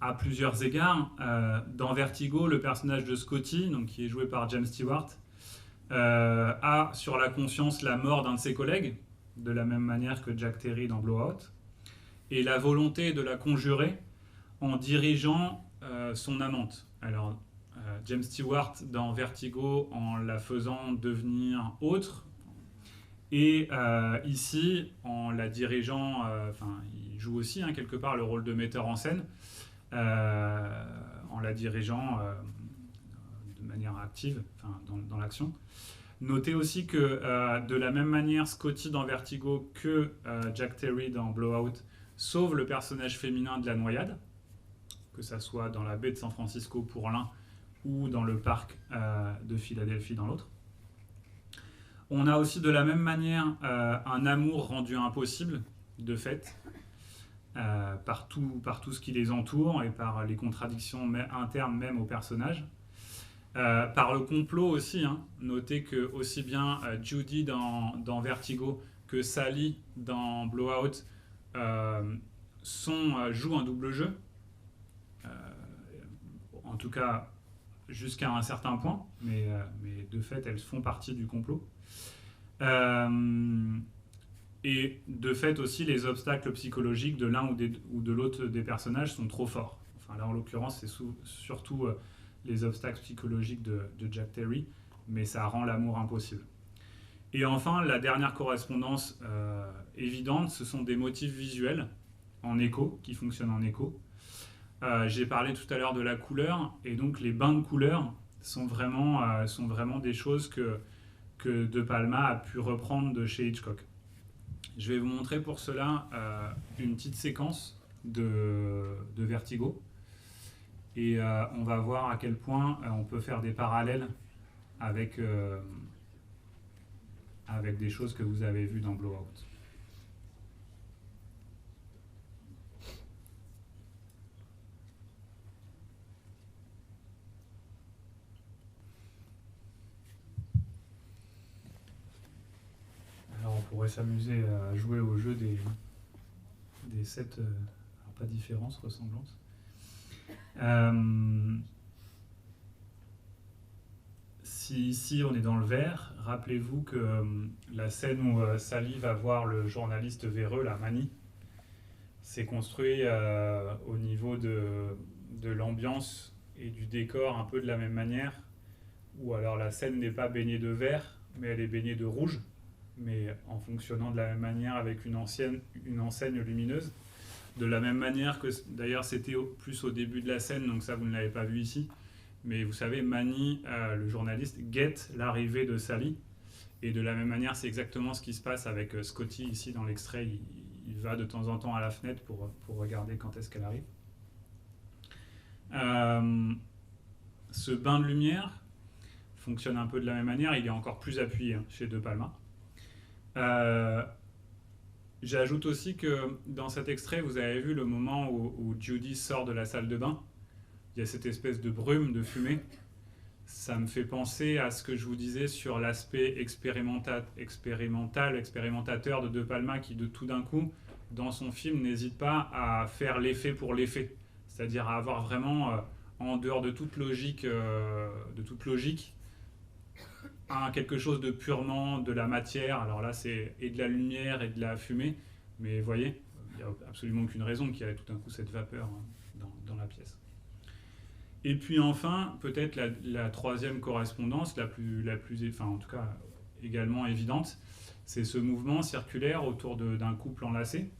À plusieurs égards, dans Vertigo, le personnage de Scotty, donc, qui est joué par James Stewart, a sur la conscience la mort d'un de ses collègues, de la même manière que Jack Terry dans Blowout, et la volonté de la conjurer en dirigeant son amante. Alors, James Stewart dans Vertigo en la faisant devenir autre, et ici en la dirigeant, il joue aussi quelque part le rôle de metteur en scène, en la dirigeant de manière active dans l'action. Notez aussi que de la même manière, Scotty dans Vertigo que Jack Terry dans Blowout sauve le personnage féminin de la noyade, que ça soit dans la baie de San Francisco pour l'un ou dans le parc de Philadelphie dans l'autre. On a aussi de la même manière un amour rendu impossible, de fait, par tout ce qui les entoure et par les contradictions internes même aux personnages. Par le complot aussi, notez que aussi bien Judy dans Vertigo que Sally dans Blowout jouent un double jeu, en tout cas jusqu'à un certain point, mais de fait elles font partie du complot. Et de fait aussi les obstacles psychologiques de l'un ou de l'autre des personnages sont trop forts. Enfin, là en l'occurrence c'est surtout les obstacles psychologiques de Jack Terry, mais ça rend l'amour impossible. Et enfin, la dernière correspondance évidente, ce sont des motifs visuels en écho, qui fonctionnent en écho. J'ai parlé tout à l'heure de la couleur, et donc les bains de couleur sont vraiment des choses que De Palma a pu reprendre de chez Hitchcock. Je vais vous montrer pour cela une petite séquence de Vertigo. Et on va voir à quel point on peut faire des parallèles avec des choses que vous avez vues dans Blowout. Alors on pourrait s'amuser à jouer au jeu des 7, pas différences, ressemblances. Si ici on est dans le vert, rappelez-vous que la scène où Sally va voir le journaliste véreux, la Manny, c'est construit au niveau de l'ambiance et du décor un peu de la même manière, où alors la scène n'est pas baignée de vert, mais elle est baignée de rouge, mais en fonctionnant de la même manière avec une enseigne lumineuse. De la même manière que, d'ailleurs, c'était plus au début de la scène, donc ça, vous ne l'avez pas vu ici. Mais vous savez, Manny, le journaliste, guette l'arrivée de Sally. Et de la même manière, c'est exactement ce qui se passe avec Scotty, ici, dans l'extrait. Il va de temps en temps à la fenêtre pour regarder quand est-ce qu'elle arrive. Ce bain de lumière fonctionne un peu de la même manière. Il est encore plus appuyé chez De Palma. Euh, J'ajoute aussi que dans cet extrait, vous avez vu le moment où Judy sort de la salle de bain. Il y a cette espèce de brume, de fumée. Ça me fait penser à ce que je vous disais sur l'aspect expérimentateur de Palma qui, de tout d'un coup, dans son film, n'hésite pas à faire l'effet pour l'effet. C'est-à-dire à avoir vraiment, en dehors de toute logique, quelque chose de purement de la matière. Alors là, c'est et de la lumière et de la fumée. Mais vous voyez, il n'y a absolument aucune raison qu'il y ait tout d'un coup cette vapeur dans la pièce. Et puis enfin, peut-être la troisième correspondance, enfin en tout cas également évidente, c'est ce mouvement circulaire autour d'un couple enlacé.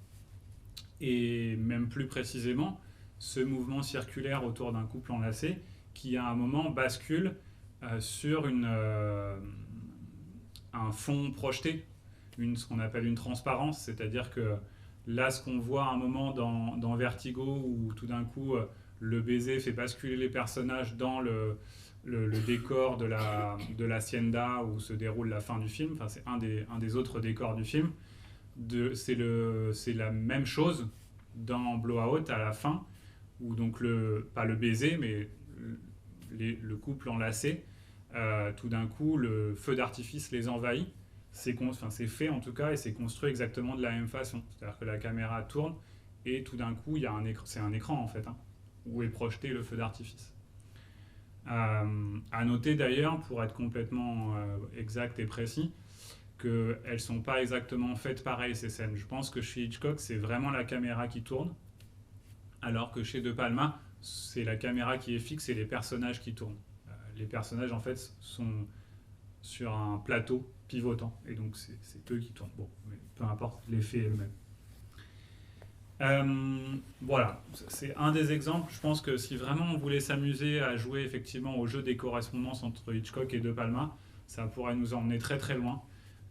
Et même plus précisément, ce mouvement circulaire autour d'un couple enlacé qui à un moment bascule sur un fond projeté, ce qu'on appelle une transparence, c'est-à-dire que là, ce qu'on voit à un moment dans Vertigo, où tout d'un coup, le baiser fait basculer les personnages dans le décor de l'hacienda où se déroule la fin du film, enfin, c'est un des autres décors du film, c'est la même chose dans Blowout à la fin, où donc pas le baiser, mais le couple enlacé, tout d'un coup, le feu d'artifice les envahit. C'est fait en tout cas et c'est construit exactement de la même façon. C'est-à-dire que la caméra tourne et tout d'un coup, c'est un écran en fait, hein, où est projeté le feu d'artifice. À noter d'ailleurs, pour être complètement exact et précis, qu'elles ne sont pas exactement faites pareil ces scènes. Je pense que chez Hitchcock, c'est vraiment la caméra qui tourne, alors que chez De Palma, c'est la caméra qui est fixe et les personnages qui tournent. Les personnages en fait sont sur un plateau pivotant et donc c'est eux qui tournent. Bon, mais peu importe, l'effet est le même. Voilà, c'est un des exemples. Je pense que si vraiment on voulait s'amuser à jouer effectivement au jeu des correspondances entre Hitchcock et De Palma, ça pourrait nous emmener très très loin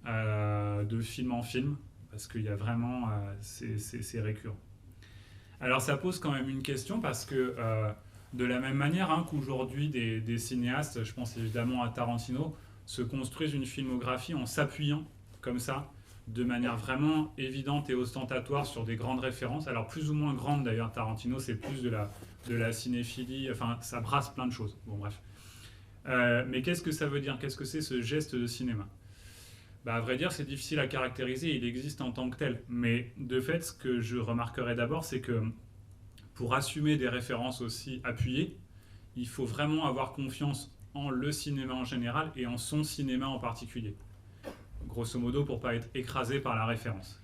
de film en film, parce qu'il y a vraiment, c'est récurrent. Alors ça pose quand même une question, parce que de la même manière hein, qu'aujourd'hui des cinéastes, je pense évidemment à Tarantino, se construisent une filmographie en s'appuyant comme ça, de manière vraiment évidente et ostentatoire sur des grandes références. Alors plus ou moins grandes d'ailleurs, Tarantino c'est plus de la cinéphilie, enfin ça brasse plein de choses. Bon bref. Mais qu'est-ce que ça veut dire? Qu'est-ce que c'est ce geste de cinéma? À vrai dire, c'est difficile à caractériser, il existe en tant que tel. Mais de fait, ce que je remarquerai d'abord, c'est que pour assumer des références aussi appuyées, il faut vraiment avoir confiance en le cinéma en général et en son cinéma en particulier. Grosso modo, pour ne pas être écrasé par la référence.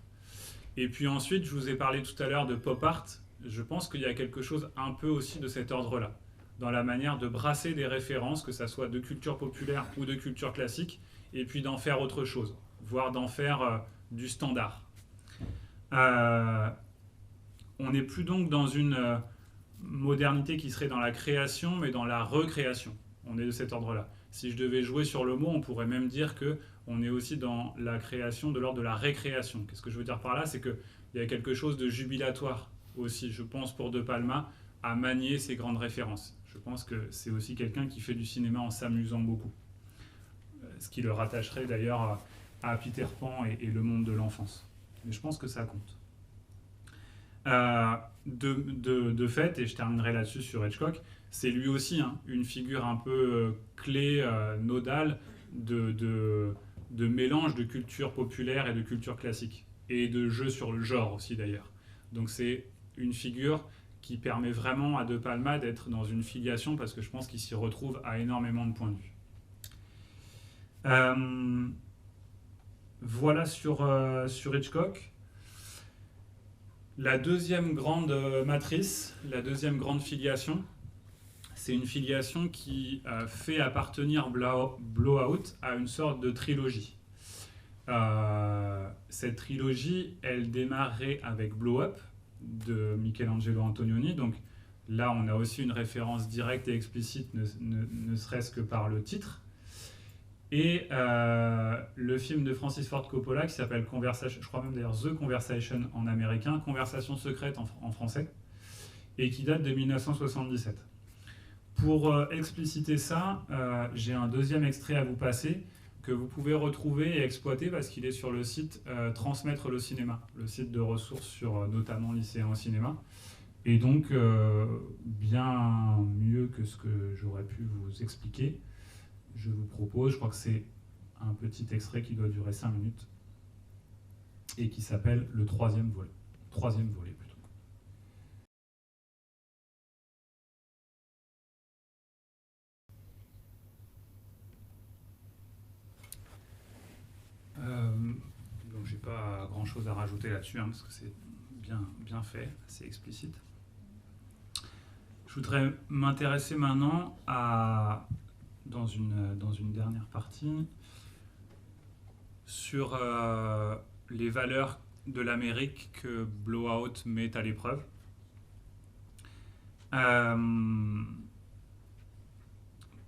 Et puis ensuite, je vous ai parlé tout à l'heure de pop art. Je pense qu'il y a quelque chose un peu aussi de cet ordre-là, dans la manière de brasser des références, que ça soit de culture populaire ou de culture classique, et puis d'en faire autre chose, voire d'en faire du standard. On n'est plus donc dans une modernité qui serait dans la création, mais dans la recréation. On est de cet ordre-là. Si je devais jouer sur le mot, on pourrait même dire qu'on est aussi dans la création de l'ordre de la récréation. Qu'est-ce que je veux dire par là? C'est qu'il y a quelque chose de jubilatoire aussi, je pense, pour De Palma, à manier ces grandes références. Je pense que c'est aussi quelqu'un qui fait du cinéma en s'amusant beaucoup. Ce qui le rattacherait d'ailleurs à Peter Pan et le monde de l'enfance. Mais je pense que ça compte. De fait, et je terminerai là-dessus sur Hitchcock, c'est lui aussi une figure un peu clé, nodale, de mélange de culture populaire et de culture classique, et de jeu sur le genre aussi d'ailleurs. Donc c'est une figure qui permet vraiment à De Palma d'être dans une filiation, parce que je pense qu'il s'y retrouve à énormément de points de vue. Voilà sur Hitchcock. La deuxième grande matrice, la deuxième grande filiation, c'est une filiation qui fait appartenir Blowout à une sorte de trilogie. Cette trilogie, elle démarrait avec Blow Up de Michelangelo Antonioni. Donc là, on a aussi une référence directe et explicite, ne serait-ce que par le titre. Et le film de Francis Ford Coppola qui s'appelle Conversation, je crois même d'ailleurs The Conversation en américain, Conversation secrète en français, et qui date de 1977. Pour expliciter ça, j'ai un deuxième extrait à vous passer que vous pouvez retrouver et exploiter parce qu'il est sur le site Transmettre le cinéma, le site de ressources sur notamment lycéens au cinéma. Et donc, bien mieux que ce que j'aurais pu vous expliquer, je vous propose, je crois que c'est un petit extrait qui doit durer 5 minutes et qui s'appelle le troisième volet. Troisième volet plutôt. Donc j'ai pas grand chose à rajouter là-dessus parce que c'est bien fait, c'est explicite. Je voudrais m'intéresser maintenant dans une dernière partie sur les valeurs de l'Amérique que Blowout met à l'épreuve.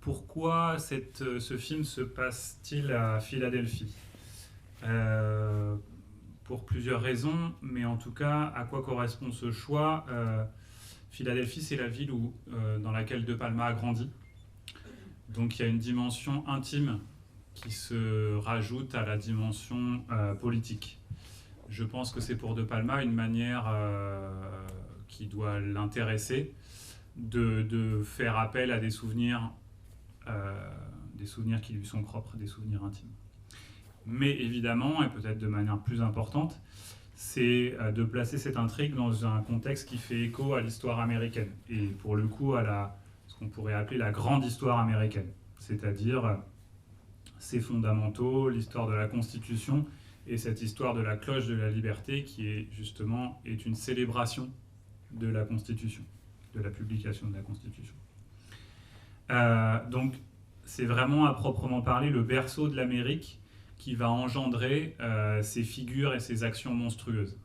Pourquoi ce film se passe-t-il à Philadelphie ? Pour plusieurs raisons, mais en tout cas, à quoi correspond ce choix ? Philadelphie, c'est la ville dans laquelle De Palma a grandi. Donc il y a une dimension intime qui se rajoute à la dimension politique. Je pense que c'est pour De Palma une manière qui doit l'intéresser de faire appel à des souvenirs qui lui sont propres, des souvenirs intimes. Mais évidemment, et peut-être de manière plus importante, c'est de placer cette intrigue dans un contexte qui fait écho à l'histoire américaine, et pour le coup à ce qu'on pourrait appeler la grande histoire américaine, c'est-à-dire ses fondamentaux, l'histoire de la Constitution, et cette histoire de la cloche de la liberté qui est justement une célébration de la Constitution, de la publication de la Constitution. Donc c'est vraiment à proprement parler le berceau de l'Amérique qui va engendrer ces figures et ces actions monstrueuses.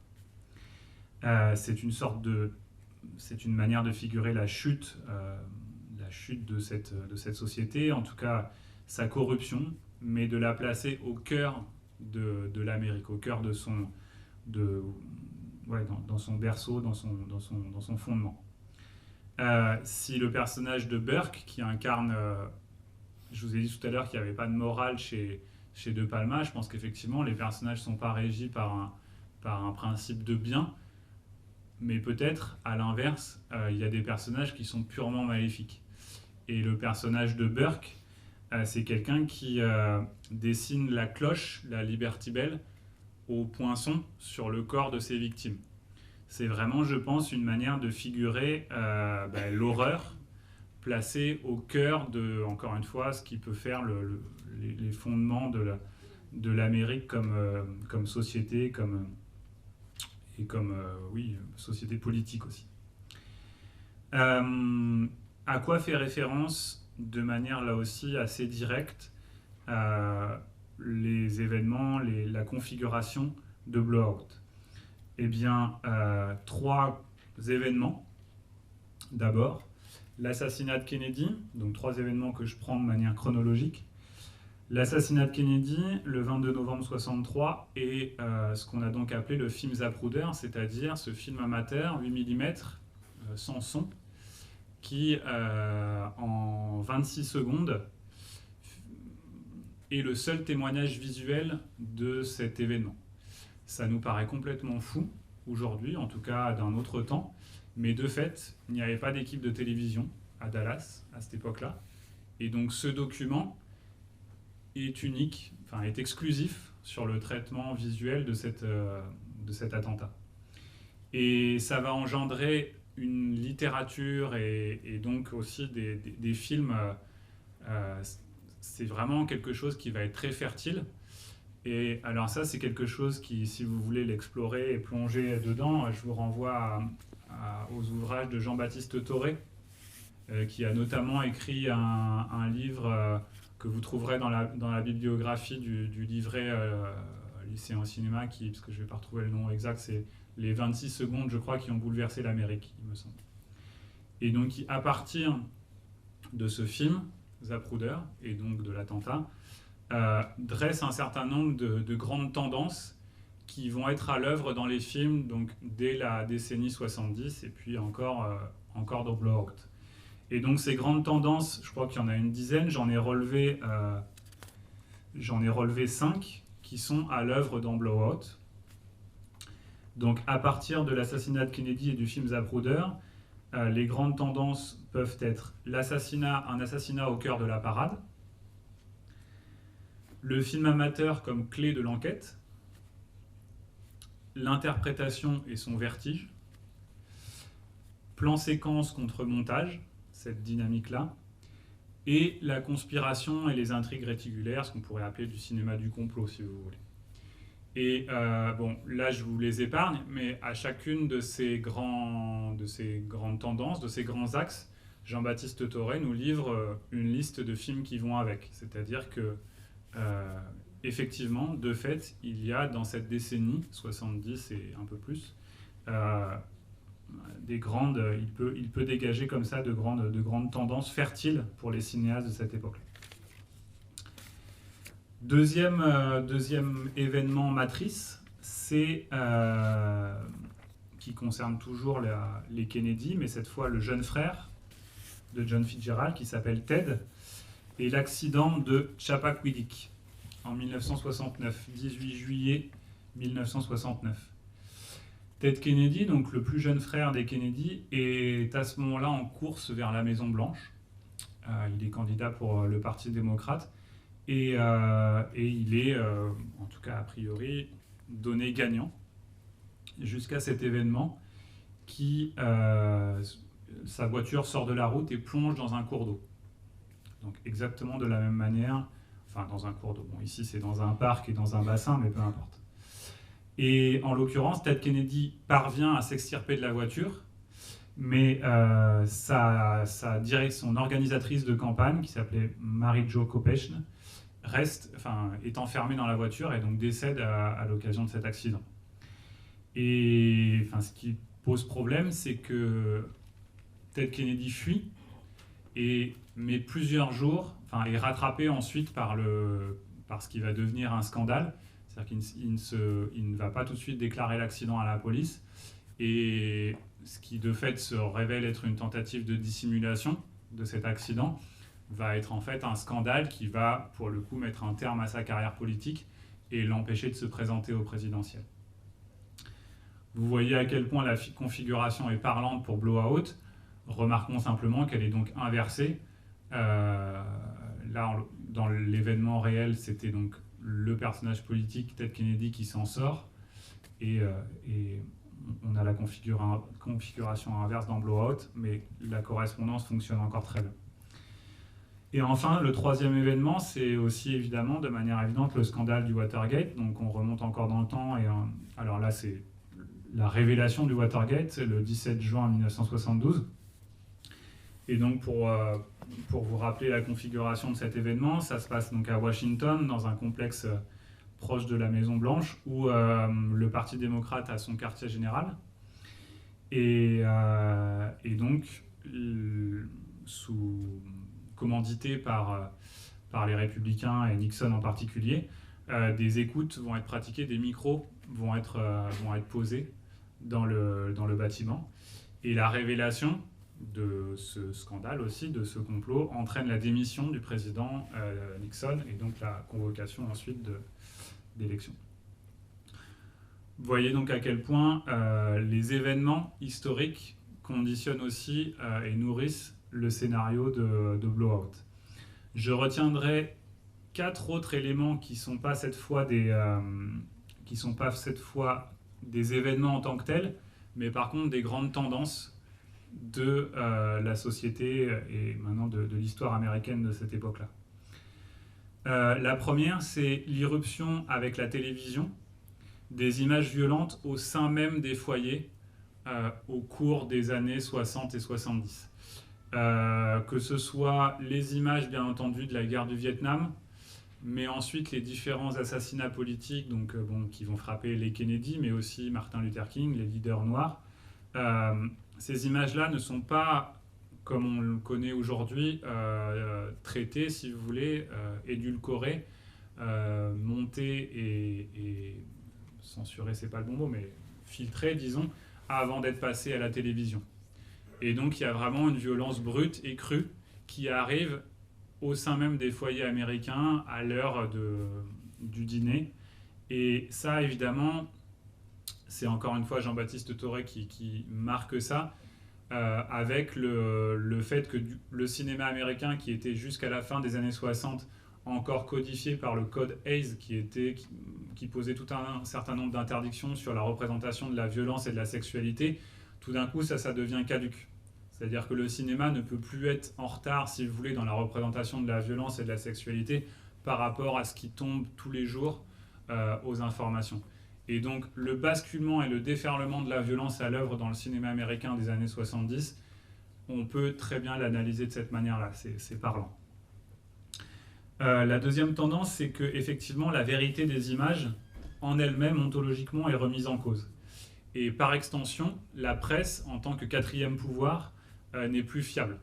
C'est une manière de figurer la chute de cette société, en tout cas sa corruption, mais de la placer au cœur de l'Amérique, au cœur dans son berceau, dans son fondement. Si le personnage de Burke, qui incarne, je vous ai dit tout à l'heure qu'il n'y avait pas de morale chez De Palma, je pense qu'effectivement les personnages ne sont pas régis par un principe de bien, mais peut-être à l'inverse, il y a des personnages qui sont purement maléfiques. Et le personnage de Burke, c'est quelqu'un qui dessine la cloche, la Liberty Bell, au poinçon sur le corps de ses victimes. C'est vraiment, je pense, une manière de figurer l'horreur placée au cœur de, encore une fois, ce qui peut faire les fondements de l'Amérique comme société, comme société politique aussi. À quoi fait référence de manière là aussi assez directe les événements, la configuration de Blowout ? Eh bien, 3 événements. D'abord, l'assassinat de Kennedy, donc 3 événements que je prends de manière chronologique. L'assassinat de Kennedy, le 22 novembre 1963, et ce qu'on a donc appelé le film Zapruder, c'est-à-dire ce film amateur 8 mm, sans son, qui, en 26 secondes, est le seul témoignage visuel de cet événement. Ça nous paraît complètement fou, aujourd'hui, en tout cas d'un autre temps, mais de fait, il n'y avait pas d'équipe de télévision à Dallas, à cette époque-là, et donc ce document est unique, est exclusif sur le traitement visuel de cet attentat. Et ça va engendrer une littérature et donc aussi des films. C'est vraiment quelque chose qui va être très fertile. Et alors ça, c'est quelque chose qui, si vous voulez l'explorer et plonger dedans, je vous renvoie aux ouvrages de Jean-Baptiste Thoré, qui a notamment écrit un livre que vous trouverez dans la bibliographie du livret lycéen au cinéma, parce que je ne vais pas retrouver le nom exact, c'est les 26 secondes, je crois, qui ont bouleversé l'Amérique, il me semble. Et donc, à partir de ce film, Zapruder, et donc de l'attentat, dresse un certain nombre de grandes tendances qui vont être à l'œuvre dans les films donc dès la décennie 70 et puis encore dans Blowout. Et donc ces grandes tendances, je crois qu'il y en a une dizaine, j'en ai relevé J'en ai relevé 5 qui sont à l'œuvre dans Blowout. Donc à partir de l'assassinat de Kennedy et du film Zapruder, les grandes tendances peuvent être un assassinat au cœur de la parade, le film amateur comme clé de l'enquête, l'interprétation et son vertige, plan séquence contre montage, cette dynamique-là, et la conspiration et les intrigues réticulaires, ce qu'on pourrait appeler du cinéma du complot, si vous voulez. Et bon, là, je vous les épargne, mais à chacune de ces grandes tendances, de ces grands axes, Jean-Baptiste Thoré nous livre une liste de films qui vont avec. C'est-à-dire que, effectivement, de fait, il y a dans cette décennie, 70 et un peu plus, il peut dégager comme ça de grandes tendances fertiles pour les cinéastes de cette époque-là. Deuxième événement matrice, c'est qui concerne toujours les Kennedy, mais cette fois le jeune frère de John Fitzgerald qui s'appelle Ted, et l'accident de Chappaquiddick en 1969, 18 juillet 1969. Ted Kennedy, donc le plus jeune frère des Kennedy, est à ce moment-là en course vers la Maison-Blanche. Il est candidat pour le Parti démocrate et il est, en tout cas a priori, donné gagnant jusqu'à cet événement qui, sa voiture sort de la route et plonge dans un cours d'eau. Donc exactement de la même manière, enfin dans un cours d'eau. Bon, ici c'est dans un parc et dans un bassin, mais peu importe. Et en l'occurrence, Ted Kennedy parvient à s'extirper de la voiture, mais son organisatrice de campagne, qui s'appelait Mary Jo Kopechne, est enfermée dans la voiture et donc décède à l'occasion de cet accident. Et ce qui pose problème, c'est que Ted Kennedy fuit et met plusieurs jours, est rattrapé ensuite par ce qui va devenir un scandale. C'est-à-dire qu'il ne va pas tout de suite déclarer l'accident à la police, et ce qui de fait se révèle être une tentative de dissimulation de cet accident va être en fait un scandale qui va pour le coup mettre un terme à sa carrière politique et l'empêcher de se présenter au présidentiel. Vous voyez à quel point la configuration est parlante pour Blowout. Remarquons simplement qu'elle est donc inversée. Là, dans l'événement réel, c'était donc le personnage politique, Ted Kennedy, qui s'en sort, et on a la configuration inverse dans Blowout, mais la correspondance fonctionne encore très bien. Et enfin, le troisième événement, c'est aussi évidemment, de manière évidente, le scandale du Watergate. Donc on remonte encore dans le temps, et alors là, c'est la révélation du Watergate, c'est le 17 juin 1972. Et donc pour vous rappeler la configuration de cet événement, ça se passe donc à Washington, dans un complexe proche de la Maison-Blanche, où le Parti démocrate a son quartier général. Et donc, commandité par les républicains et Nixon en particulier, des écoutes vont être pratiquées, des micros vont être posés dans le bâtiment. Et la révélation de ce scandale aussi, de ce complot, entraîne la démission du président Nixon et donc la convocation ensuite d'élections. Vous voyez donc à quel point les événements historiques conditionnent aussi et nourrissent le scénario de Blowout. Je retiendrai 4 autres éléments qui ne sont pas cette fois des événements en tant que tels, mais par contre des grandes tendances de la société et maintenant de l'histoire américaine de cette époque-là. La première, c'est l'irruption avec la télévision des images violentes au sein même des foyers au cours des années 60 et 70. Que ce soit les images, bien entendu, de la guerre du Vietnam, mais ensuite les différents assassinats politiques qui vont frapper les Kennedy, mais aussi Martin Luther King, les leaders noirs. Ces images-là ne sont pas, comme on le connaît aujourd'hui, traitées, si vous voulez, édulcorées, montées et censurées, c'est pas le bon mot, mais filtrées, disons, avant d'être passées à la télévision. Et donc il y a vraiment une violence brute et crue qui arrive au sein même des foyers américains à l'heure du dîner. Et ça, évidemment, c'est encore une fois Jean-Baptiste Thoré qui marque ça, avec le fait que le cinéma américain, qui était jusqu'à la fin des années 60 encore codifié par le code Hays, qui posait tout un certain nombre d'interdictions sur la représentation de la violence et de la sexualité, tout d'un coup, ça devient caduc. C'est-à-dire que le cinéma ne peut plus être en retard, si vous voulez, dans la représentation de la violence et de la sexualité par rapport à ce qui tombe tous les jours aux informations. Et donc, le basculement et le déferlement de la violence à l'œuvre dans le cinéma américain des années 70, on peut très bien l'analyser de cette manière-là, c'est parlant. La deuxième tendance, c'est qu'effectivement, la vérité des images, en elle-même, ontologiquement, est remise en cause. Et par extension, la presse, en tant que quatrième pouvoir, n'est plus fiable.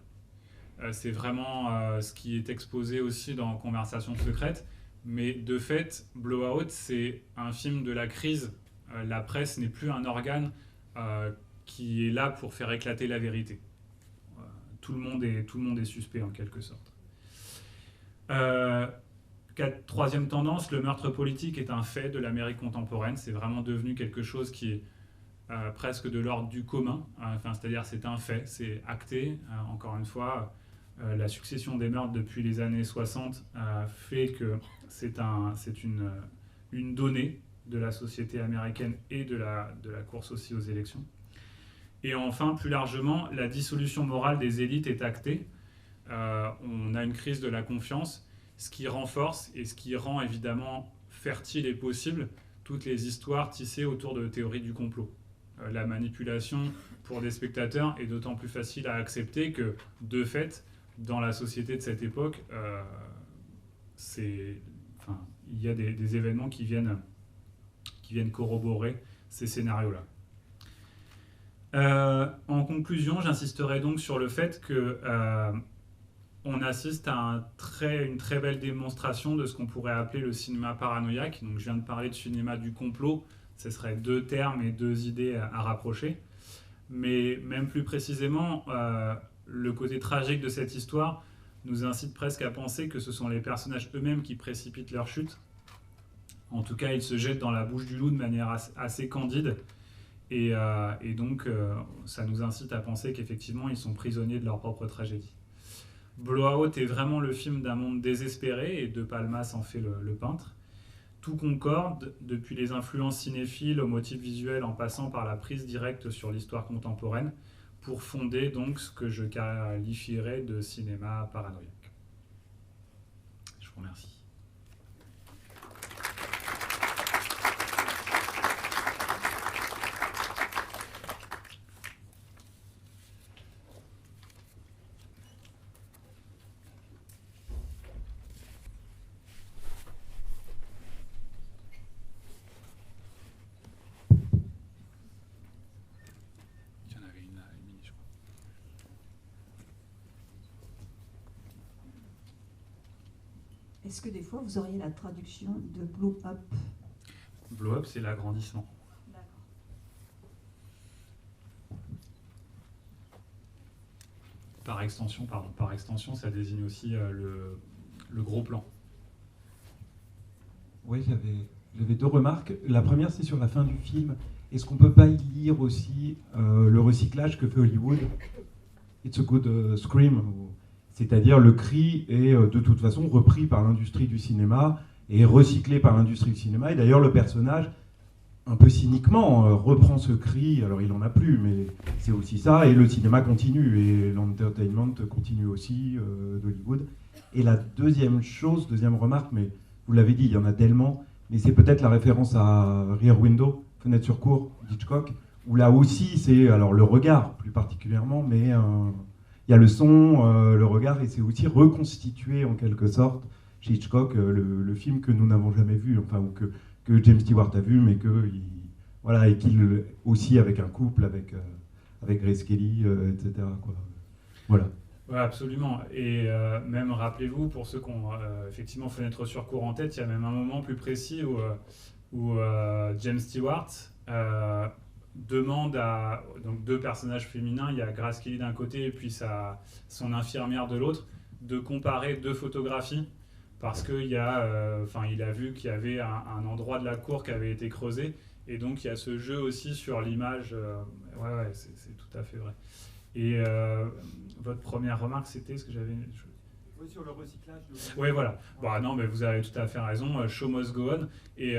C'est vraiment ce qui est exposé aussi dans Conversations secrètes. Mais de fait, Blowout, c'est un film de la crise. La presse n'est plus un organe qui est là pour faire éclater la vérité. Tout le monde est suspect, en quelque sorte. Troisième tendance, le meurtre politique est un fait de l'Amérique contemporaine. C'est vraiment devenu quelque chose qui est presque de l'ordre du commun. C'est-à-dire c'est un fait, c'est acté. Encore une fois, la succession des meurtres depuis les années 60 fait que c'est une donnée de la société américaine et de la course aussi aux élections. Et enfin, plus largement, la dissolution morale des élites est actée. On a une crise de la confiance, ce qui renforce et ce qui rend évidemment fertile et possible toutes les histoires tissées autour de théories du complot. La manipulation pour des spectateurs est d'autant plus facile à accepter que, de fait, dans la société de cette époque, il y a des événements qui viennent corroborer ces scénarios-là. En conclusion, j'insisterai donc sur le fait que on assiste à une très belle démonstration de ce qu'on pourrait appeler le cinéma paranoïaque. Donc, je viens de parler de cinéma du complot. Ce seraient deux termes et deux idées à rapprocher. Mais même plus précisément, le côté tragique de cette histoire nous incite presque à penser que ce sont les personnages eux-mêmes qui précipitent leur chute. En tout cas, ils se jettent dans la bouche du loup de manière assez candide. Et donc, ça nous incite à penser qu'effectivement, ils sont prisonniers de leur propre tragédie. Blowout est vraiment le film d'un monde désespéré, et De Palma s'en fait le peintre. Tout concorde, depuis les influences cinéphiles au motif visuel en passant par la prise directe sur l'histoire contemporaine, pour fonder donc ce que je qualifierais de cinéma paranoïaque. Je vous remercie. Est-ce que des fois vous auriez la traduction de blow up? Blow up, c'est l'agrandissement. D'accord. Par extension, ça désigne aussi le gros plan. Oui, j'avais deux remarques. La première, c'est sur la fin du film. Est-ce qu'on ne peut pas y lire aussi le recyclage que fait Hollywood? It's a good scream. C'est-à-dire le cri est de toute façon repris par l'industrie du cinéma et recyclé par l'industrie du cinéma. Et d'ailleurs, le personnage, un peu cyniquement, reprend ce cri. Alors, il n'en a plus, mais c'est aussi ça. Et le cinéma continue. Et l'entertainment continue aussi d'Hollywood. Et la deuxième remarque, mais vous l'avez dit, il y en a tellement, mais c'est peut-être la référence à Rear Window, Fenêtre sur cour, d'Hitchcock, où là aussi, c'est alors le regard plus particulièrement, mais il y a le son, le regard, et c'est aussi reconstitué en quelque sorte chez Hitchcock le film que nous n'avons jamais vu, enfin, ou que James Stewart a vu, mais et qu'il aussi avec un couple, avec Grace Kelly, etc. Quoi. Voilà. Ouais, absolument. Et même, rappelez-vous, pour ceux qui ont effectivement Fenêtre sur cour en tête, il y a même un moment plus précis où James Stewart demande à donc deux personnages féminins, il y a Grace Kelly d'un côté et puis son infirmière de l'autre, de comparer deux photographies parce qu'il y a, il a vu qu'il y avait un endroit de la cour qui avait été creusé et donc il y a ce jeu aussi sur l'image. Ouais, c'est tout à fait vrai. Et votre première remarque, c'était ce que j'avais. Oui, sur le recyclage. Oui, voilà. Bon, non, mais vous avez tout à fait raison. Show must go on. Et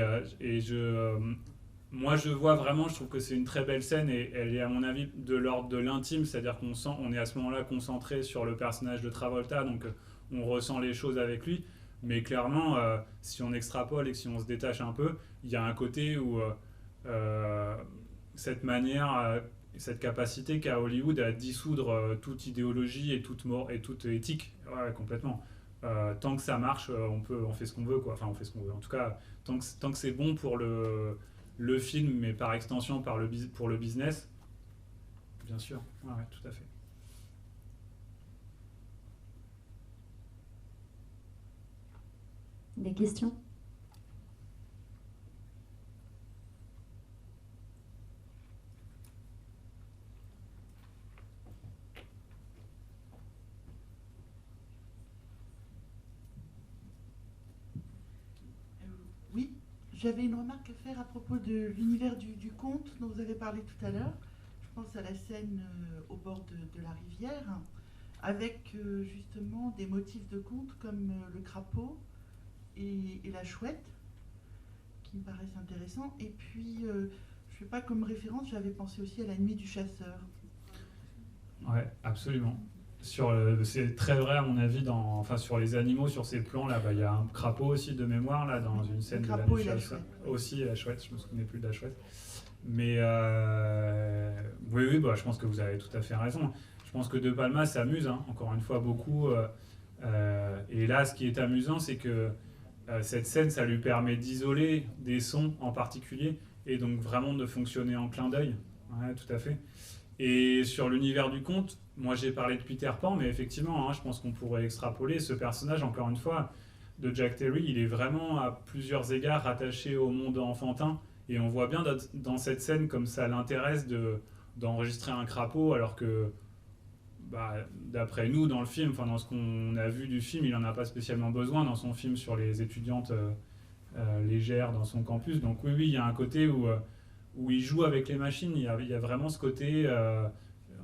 moi, je vois vraiment, je trouve que c'est une très belle scène et elle est, à mon avis, de l'ordre de l'intime, c'est-à-dire on est à ce moment-là concentré sur le personnage de Travolta, donc on ressent les choses avec lui. Mais clairement, si on extrapole et que si on se détache un peu, il y a un côté où cette manière, cette capacité qu'a Hollywood à dissoudre toute idéologie et toute éthique, ouais, complètement. Tant que ça marche, on fait ce qu'on veut, quoi. Enfin, on fait ce qu'on veut. En tout cas, tant que c'est bon pour le film, mais par extension pour le business, bien sûr. Ouais, tout à fait. Des questions ? Oui, j'avais une remarque à faire à propos de l'univers du conte dont vous avez parlé tout à l'heure. Je pense à la scène au bord de la rivière, avec justement des motifs de conte comme le crapaud et la chouette, qui me paraissent intéressants. Et puis, je ne sais pas, comme référence, j'avais pensé aussi à La Nuit du chasseur. Ouais, absolument. C'est très vrai à mon avis sur les animaux, sur ces plans là, il y a un crapaud aussi de mémoire là dans une scène de La Nuit du chasseur. Aussi la chouette, je me souvenais plus de la chouette. Mais oui, je pense que vous avez tout à fait raison. Je pense que De Palma s'amuse, encore une fois, beaucoup. Et là, ce qui est amusant, c'est que cette scène, ça lui permet d'isoler des sons en particulier et donc vraiment de fonctionner en clin d'œil. Ouais, tout à fait. Et sur l'univers du conte, moi j'ai parlé de Peter Pan, mais effectivement, je pense qu'on pourrait extrapoler ce personnage, encore une fois, de Jack Terry. Il est vraiment à plusieurs égards rattaché au monde enfantin. Et on voit bien dans cette scène comme ça l'intéresse d'enregistrer un crapaud, alors que d'après nous, dans le film, dans ce qu'on a vu du film, il n'en a pas spécialement besoin dans son film sur les étudiantes légères dans son campus. Donc oui, il y a un côté où il joue avec les machines. Il y a vraiment ce côté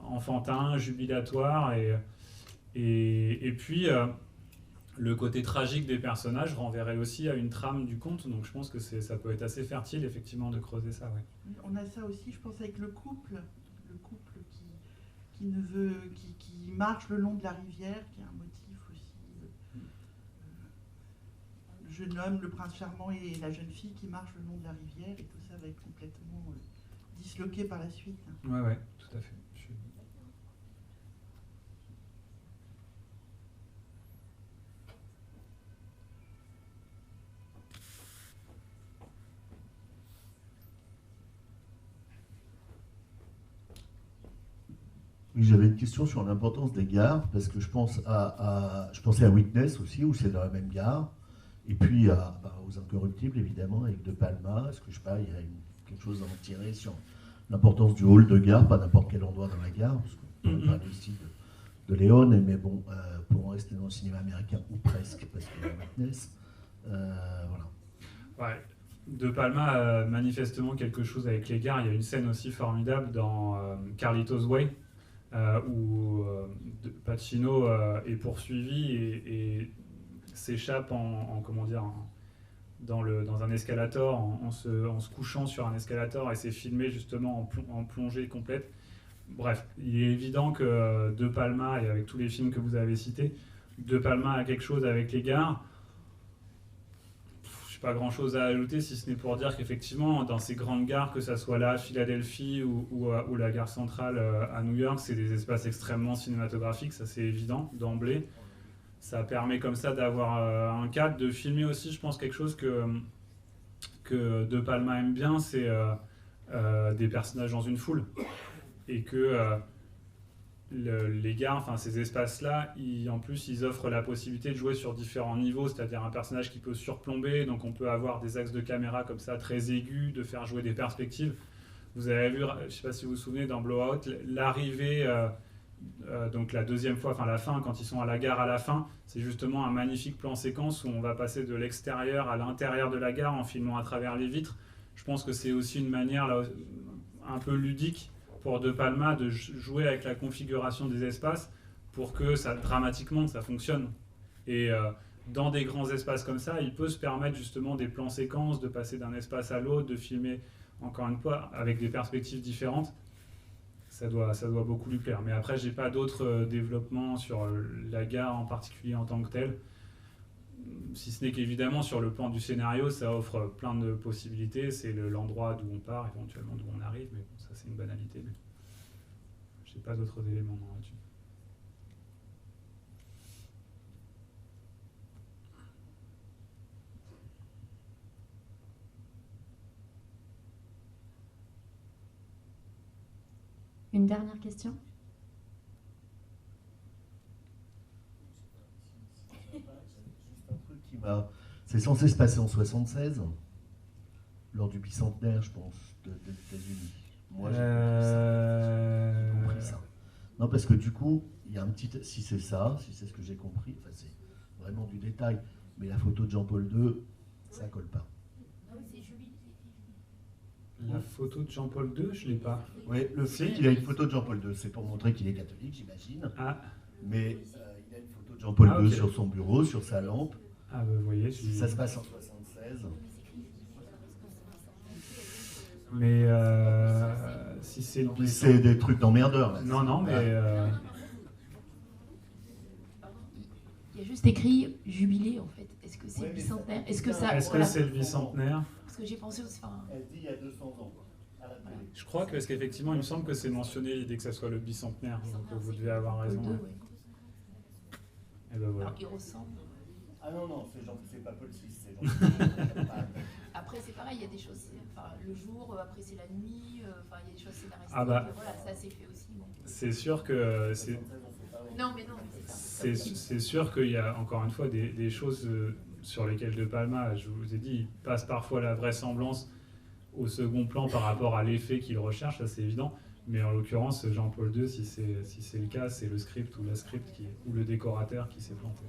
enfantin, jubilatoire. Et puis, le côté tragique des personnages renverrait aussi à une trame du conte. Donc je pense que ça peut être assez fertile, effectivement, de creuser ça. Ouais. On a ça aussi, je pense, avec le couple qui marche le long de la rivière, qui a un motif aussi. Le jeune homme, le prince charmant et la jeune fille qui marchent le long de la rivière, et tout ça va être complètement disloqué par la suite. Ouais, tout à fait. Oui, j'avais une question sur l'importance des gares, parce que je pensais à Witness aussi, où c'est dans la même gare, et puis aux Incorruptibles, évidemment, avec De Palma. Est-ce que il y a quelque chose à en tirer sur l'importance du hall de gare, pas n'importe quel endroit dans la gare, parce qu'on peut parler ici de Léon, mais bon, pour en rester dans le cinéma américain, ou presque, parce qu'il y a Witness, voilà. Ouais. De Palma a manifestement quelque chose avec les gares. Il y a une scène aussi formidable dans Carlitos Way, où Pacino est poursuivi et s'échappe dans un escalator en se couchant sur un escalator, et c'est filmé justement en plongée complète. Bref, il est évident que De Palma, et avec tous les films que vous avez cités, De Palma a quelque chose avec les gares. Pas grand chose à ajouter, si ce n'est pour dire qu'effectivement, dans ces grandes gares, que ça soit là à Philadelphie ou la gare centrale à New York, c'est des espaces extrêmement cinématographiques, ça c'est évident d'emblée. Ça permet comme ça d'avoir un cadre, de filmer aussi, je pense, quelque chose que De Palma aime bien, c'est des personnages dans une foule. Et que les gares, ces espaces-là, en plus, ils offrent la possibilité de jouer sur différents niveaux, c'est-à-dire un personnage qui peut surplomber, donc on peut avoir des axes de caméra comme ça très aigus, de faire jouer des perspectives. Vous avez vu, je ne sais pas si vous vous souvenez, dans Blowout, l'arrivée Donc la deuxième fois, enfin la fin, quand ils sont à la gare à la fin, c'est justement un magnifique plan séquence où on va passer de l'extérieur à l'intérieur de la gare en filmant à travers les vitres. Je pense que c'est aussi une manière là, un peu ludique pour De Palma de jouer avec la configuration des espaces pour que ça, dramatiquement, ça fonctionne. Et dans des grands espaces comme ça, il peut se permettre justement des plans séquences, de passer d'un espace à l'autre, de filmer, encore une fois, avec des perspectives différentes. Ça doit beaucoup lui plaire. Mais après, j'ai pas d'autres développements sur la gare en particulier en tant que telle. Si ce n'est qu'évidemment, sur le plan du scénario, ça offre plein de possibilités. C'est l'endroit d'où on part, éventuellement d'où on arrive. Mais bon, ça, c'est une banalité. Mais j'ai pas d'autres éléments là-dessus. Une dernière question? C'est censé se passer en 76, lors du bicentenaire, je pense, des États-Unis. Moi, j'ai compris ça. Non, parce que du coup, il y a un petit... Si c'est ça, si c'est ce que j'ai compris, enfin, c'est vraiment du détail, mais la photo de Jean-Paul II, ça colle pas. La photo de Jean-Paul II, je l'ai pas. Oui, le fait qu'il a une photo de Jean-Paul II, c'est pour montrer qu'il est catholique, j'imagine. Ah. Mais il a une photo de Jean-Paul II okay. sur son bureau, sur sa lampe. Ah, vous voyez. Ça se passe en 76. Mais si c'est... C'est des trucs d'emmerdeur. Non, mais... Il y a juste écrit jubilé, en fait. Est-ce que c'est le bicentenaire? Est-ce que ça... Est-ce que c'est le bicentenaire? Parce que j'ai pensé aussi... Elle dit il y a 200 ans. Je crois que, parce qu'effectivement, il me semble que c'est mentionné l'idée que ça soit le bicentenaire. Donc vous devez avoir raison. Et ben voilà. Alors, il ressemble... Ah non, c'est pas Paul VI, c'est Jean-Paul. Après, c'est pareil, il y a des choses... Enfin, le jour, après c'est la nuit, enfin, il y a des choses scénaristiques. Ah bah, voilà, ça s'est fait aussi. Bon. C'est sûr que... Non, mais c'est ça. C'est sûr qu'il y a, encore une fois, des choses sur lesquelles De Palma, je vous ai dit, il passe parfois la vraisemblance au second plan par rapport à l'effet qu'il recherche, ça c'est évident. Mais en l'occurrence, Jean-Paul II, si c'est le cas, c'est le script ou la script ou le décorateur qui s'est planté.